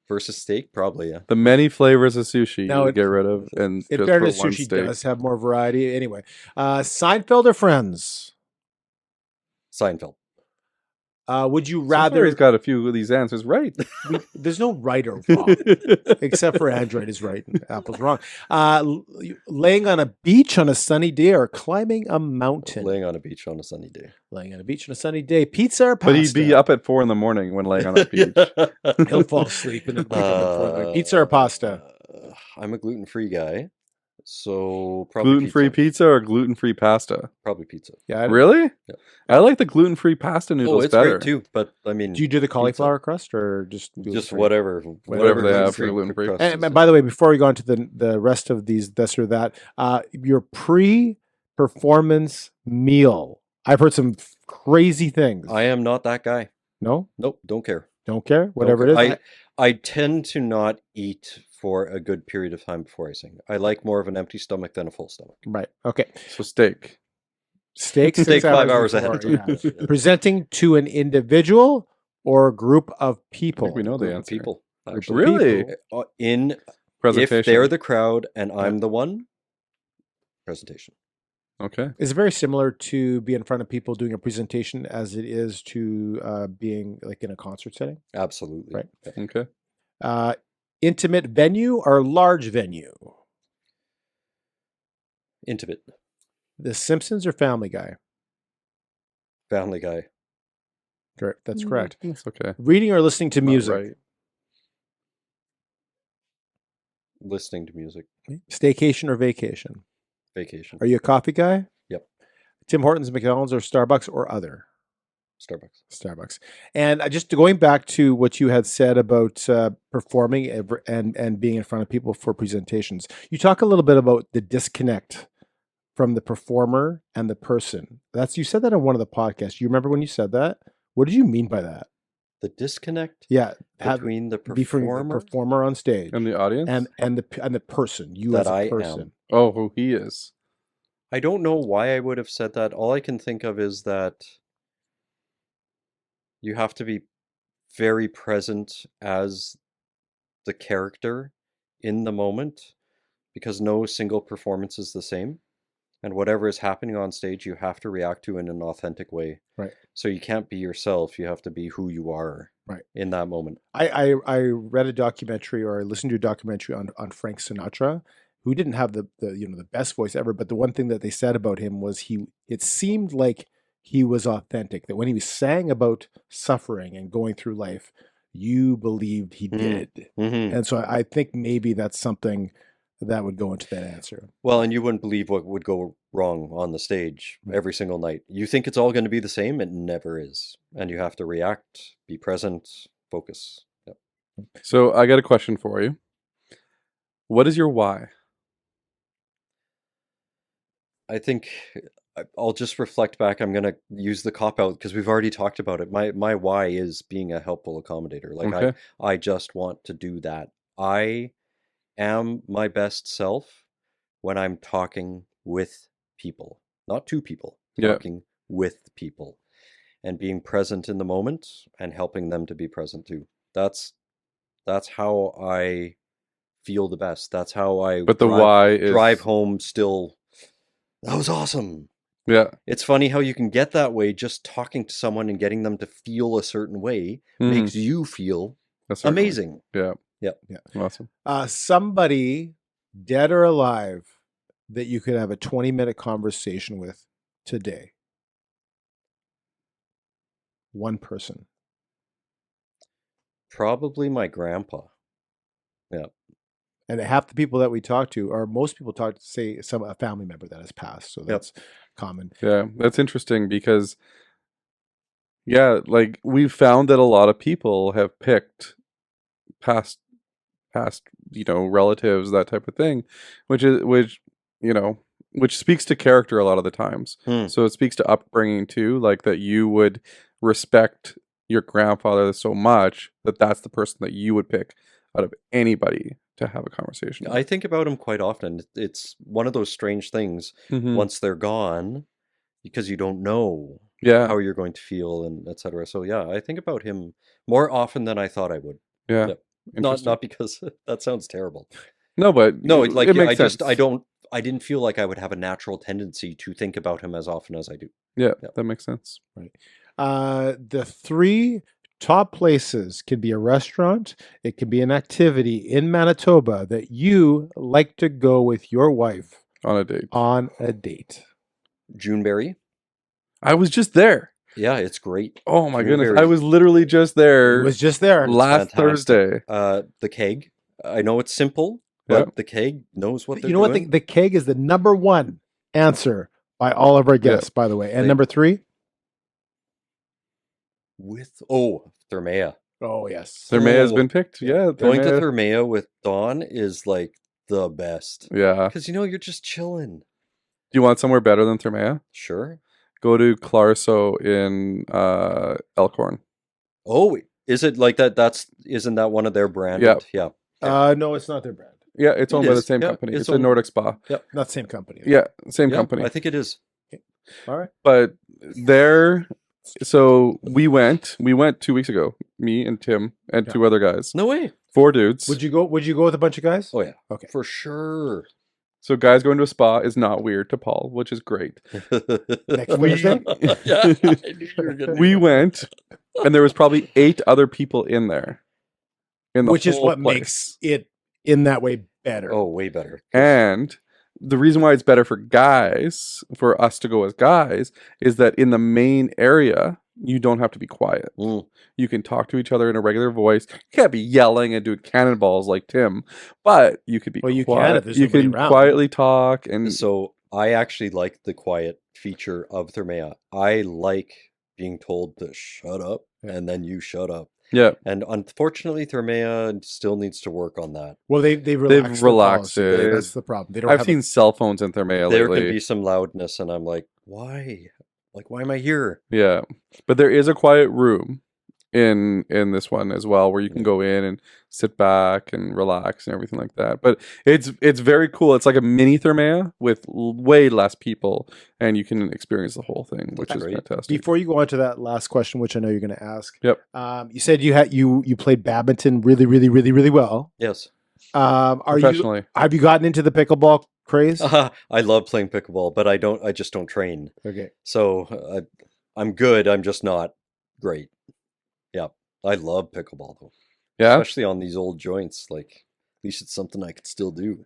versus steak, probably. Yeah. The many flavors of sushi Now you would it- get rid of, and In just fairness, for one sushi steak. does have more variety. Anyway, Seinfeld or Friends? Seinfeld. Would you So far rather? he's got a few of these answers right. There's no right or wrong, except for Android is right and Apple's wrong. Laying on a beach on a sunny day or climbing a mountain? Laying on a beach on a sunny day. Laying on a beach on a sunny day. Pizza or pasta? But he'd be up at 4 a.m. when laying on a beach. He'll fall asleep and then wake up at 4. Pizza or pasta? I'm a gluten-free guy, So probably Gluten-free pizza or gluten-free pasta? Probably pizza. Yeah. Really? Yeah. I like the gluten-free pasta noodles It's better. great too, but I mean, Do you do the cauliflower crust or just just gluten-free? Whatever they have for gluten-free gluten-free. crust And is- by the way, before we go on to the rest of these, this or that, your pre-performance meal. I've heard some crazy things. I am not that guy. No, Nope, don't care. don't care. Whatever Don't it care. is. I tend to not eat for a good period of time before I sing. I like more of an empty stomach than a full stomach. Right. Okay. So steak. Steak. Steak 5 hours ahead of before, time. yeah. Presenting to an individual or a group of I people. think we know the Group of answer. people. Group of Actually. Really? people. If Presentation. they're the crowd and I'm the one, presentation. Okay. It's very similar to be in front of people doing a presentation as it is to being like in a concert setting. Absolutely. Right. Yeah. Okay. Intimate venue or large venue? Intimate. The Simpsons or Family Guy? Family Guy. Correct. That's correct. That's okay. Reading or listening to Not music? right. Listening to music. Staycation or vacation? Vacation. Are you a coffee guy? Yep. Tim Hortons, McDonald's, or Starbucks, or other? Starbucks. Starbucks. And just going back to what you had said about performing and being in front of people for presentations, you talk a little bit about the disconnect from the performer and the person. You said that on one of the podcasts. You remember when you said that? What did you mean by that? The disconnect Yeah, between the between the performer performer on stage And the audience? and the person, you that as a I person. am. Oh, who he is. I don't know why I would have said that. All I can think of is that you have to be very present as the character in the moment because no single performance is the same. And whatever is happening on stage, you have to react to in an authentic way. Right. So you can't be yourself. You have to be who you are Right. in that moment. I read a documentary or I listened to a documentary on Frank Sinatra, who didn't have the best voice ever, but the one thing that they said about him was it seemed like he was authentic, that when he sang about suffering and going through life, you believed he did. Mm-hmm. And so I think maybe that's something that would go into that answer. Well, and you wouldn't believe what would go wrong on the stage every single night. You think it's all going to be the same. It never is. And you have to react, be present, focus. Yep. So I got a question for you. What is your why? I think I'll just reflect back. I'm going to use the cop-out because we've already talked about it. My why is being a helpful accommodator. Like Okay. I just want to do that. I am my best self when I'm talking with people, not to people, Yeah. talking with people and being present in the moment and helping them to be present too. That's how I feel the best. That's how I But the why is drive home still. That was awesome. Yeah. It's funny how you can get that way just talking to someone and getting them to feel a certain way makes you feel That's certainly- amazing. Yeah. Yep. Yeah. Awesome. Somebody dead or alive that you could have a 20-minute conversation with today. One person. Probably my grandpa. Yeah. And half the people that we talk to, or most people talk to, say a family member that has passed. So that's common. Yeah. That's interesting because, yeah, like we've found that a lot of people have picked past, relatives, that type of thing, which speaks to character a lot of the times. So it speaks to upbringing too, like that you would respect your grandfather so much that that's the person that you would pick out of anybody to have a conversation with. I think about him quite often. It's one of those strange things Mhm. once they're gone because you don't know Yeah. how you're going to feel and etc. So yeah, I think about him more often than I thought I would. Yeah. Yep. Interesting. Not because that sounds terrible. No, but No, like it yeah, makes sense. I didn't feel like I would have a natural tendency to think about him as often as I do. Yeah, Yep. that makes sense. The 3 top places could be a restaurant, it could be an activity in Manitoba that you like to go with your wife On a date. on a date. Juneberry. I was just there. Yeah, it's great. Oh my goodness. Juneberry. I was literally just It there was just there. last fantastic. Thursday. The keg. I know it's simple, but Yeah. the keg knows what they're You know what? doing. The keg is the number one answer by all of our guests, by the way. And They- number 3? With Thermea. Oh, yes. Thermea has Oh, been picked. Yeah, Going to Thermea. Thermea with Dawn is like the best. Yeah. Because you're just chilling. Do you want somewhere better than Thermea? Sure. Go to Clarso in Elkhorn. Oh, is it like that? Isn't that one of their branded? Yeah. No, it's not their brand. Yeah, it's It owned by the is. same Yeah, company. it's It's a owned- Nordic Spa. Not the same company. Yeah, same Yeah, company. I think it is. All right. But there, so we went 2 weeks ago. Me and Tim and Yeah. 2 other guys. No way. 4 dudes. Would you go with a bunch of guys? Oh yeah. Okay. For sure. So guys going to a spa is not weird to Paul, which is great. Next Thursday? Yeah, I knew you were gonna- We went, and there was probably 8 other people in there. In the Which is whole what place. makes it in that way better. Oh, way better. And the reason why it's better for guys, for us to go as guys, is that in the main area, you don't have to be quiet. Mm. You can talk to each other in a regular voice. You can't be yelling and doing cannonballs like Tim, but you could be Well, you can quiet. if there's you nobody can around. quietly talk and So I actually like the quiet feature of Thermea. I like being told to shut up, Yeah. and then you shut up. yeah. And unfortunately, Thermea still needs to work on that. Well, they've relaxed, relaxed the policy. it. That's the problem. They don't I've have seen cell phones in Thermea There lately. can be some loudness, and I'm like, why? Like, why am I here? Yeah, but there is a quiet room in this one as well where you can go in and sit back and relax and everything like that. But it's very cool. It's like a mini Thermea with way less people, and you can experience the whole thing, which That's is great. fantastic. Before you go on to that last question, which I know you're going to ask, Yep. You said you played badminton really, really, really, really well. Yes. Have Professionally, you gotten into the pickleball craze? I love playing pickleball, but I just don't train. Okay. So I'm good. I'm just not great. Yeah. I love pickleball though. yeah, Especially on these old joints. Like, at least it's something I could still do.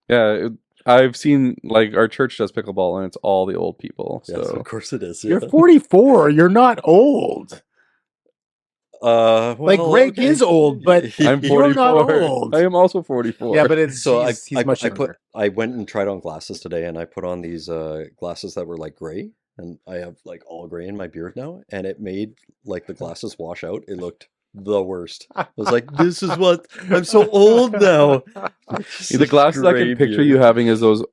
yeah. I've seen like our church does pickleball, and it's all the old people. Yes, So of course it is. You're yeah. 44. You're not old. Well, Like Greg okay. is old, but I'm You're 44. not old. I am also 44. yeah, but it's So he's much younger. I went and tried on glasses today, and I put on these glasses that were like gray, and I have like all gray in my beard now, and it made like the glasses wash out. It looked the worst. I was like, this is what I'm so old now. the glasses I can picture you having is those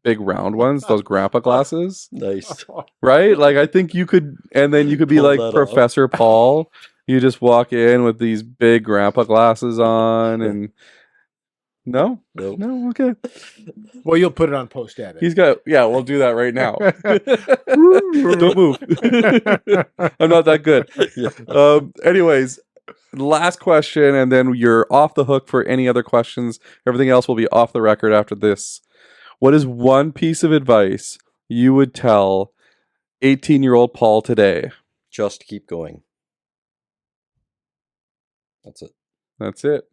big round ones, those grandpa glasses, Nice. right? Like I think you could, and then you could be Pull like that off. Professor Paul. You just walk in with these big grandpa glasses on, and no, Nope. no, okay. Well, you'll put it on post edit. He's got, yeah, we'll do that right now. Don't move. I'm not that good. Yeah. Anyways, last question, and then you're off the hook for any other questions. Everything else will be off the record after this. What is one piece of advice you would tell 18-year-old Paul today? Just keep going. That's it. That's it.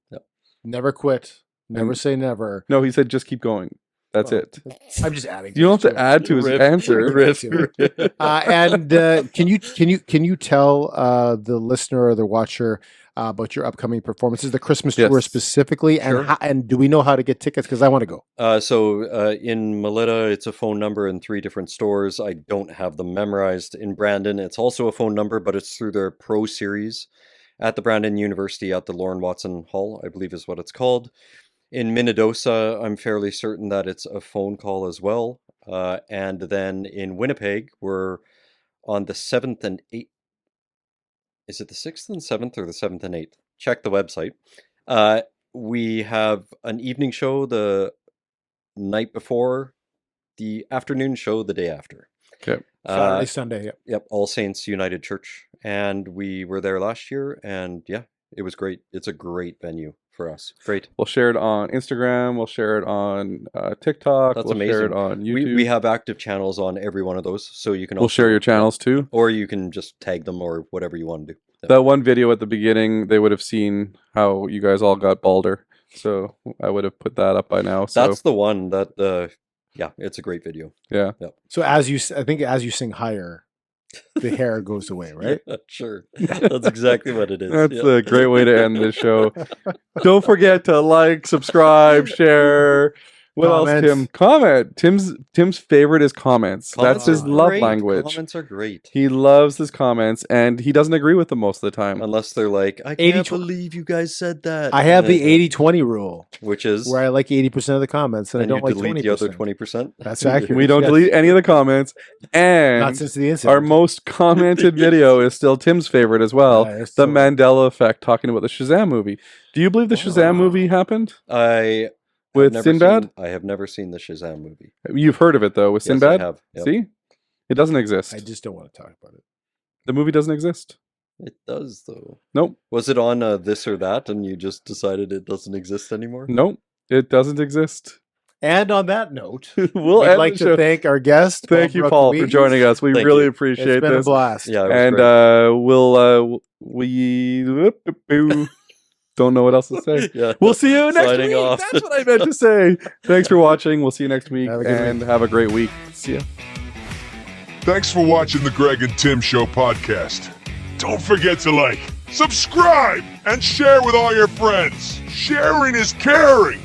Never quit. Never And- say never. No, he said just keep going. That's Well, it. I'm just adding. You don't have things to add to his Rip. answer. Rip. And can you tell the listener or the watcher about your upcoming performances, the Christmas tour Yes. specifically, and Sure. and do we know how to get tickets? Because I want to go. So in Melita, it's a phone number in 3 different stores. I don't have them memorized. In Brandon, it's also a phone number, but it's through their Pro Series at the Brandon University at the Lauren Watson Hall, I believe is what it's called. In Minnedosa, I'm fairly certain that it's a phone call as well. And then in Winnipeg, we're on the 7th and 8th. Is it the 6th and 7th or the 7th and 8th? Check the website. We have an evening show the night before, the afternoon show the day after. Okay. Saturday, Sunday. Yep. Yep, All Saints United Church. And we were there last year, and yeah, it was great. It's a great venue for us. Great. We'll share it on Instagram. We'll share it on TikTok. That's we'll share it amazing. on YouTube. We have active channels on every one of those, so you can We'll also, share your channels too. or you can just tag them or whatever you want to do. Yeah. That one video at the beginning, they would have seen how you guys all got balder. So I would have put that up by now. So That's the one that, yeah, it's a great video. yeah. So I think as you sing higher, the hair goes away, right? Yeah, sure. That's exactly what it is. That's Yeah. a great way to end this show. Don't forget to like, subscribe, share. What else, Comments. Tim? Comment. Tim's favorite is comments. Comments That's his are love great. language. Comments are great. He loves his comments, and he doesn't agree with them most of the time. Unless they're like, I 80 can't believe you guys said that. I have the And 80-20 rule, which is where I like 80% of the comments and I and don't you like delete 20%. the other 20%. That's accurate. We don't Yes. delete any of the comments, Not and since the incident. our most commented video is still Tim's favorite as well. Yeah, it's The so- Mandela Effect, talking about the Shazam movie. Do you believe the Shazam movie happened I with have never Sinbad? seen- I have never seen the Shazam movie. You've heard of it though, with Yes, I Sinbad. have. Yep. See, it doesn't exist. I just don't want to talk about it. The movie doesn't exist. It does though. Nope. Was it on this or that, and you just decided it doesn't exist anymore? Nope. It doesn't exist. And on that note, We'll we'd end like the to show. thank our guest. Thank you, Bruch Paul, for Wiens. joining us. We Thank really you. It's appreciate been a this. blast. Yeah, it was And great. we don't know what else to say. Yeah. We'll see you next Signing week. off. That's what I meant to say. Thanks for watching. We'll see you next week, Have a good and have a great week. See ya. Thanks for watching the Greg and Tim Show podcast. Don't forget to like, subscribe, and share with all your friends. Sharing is caring.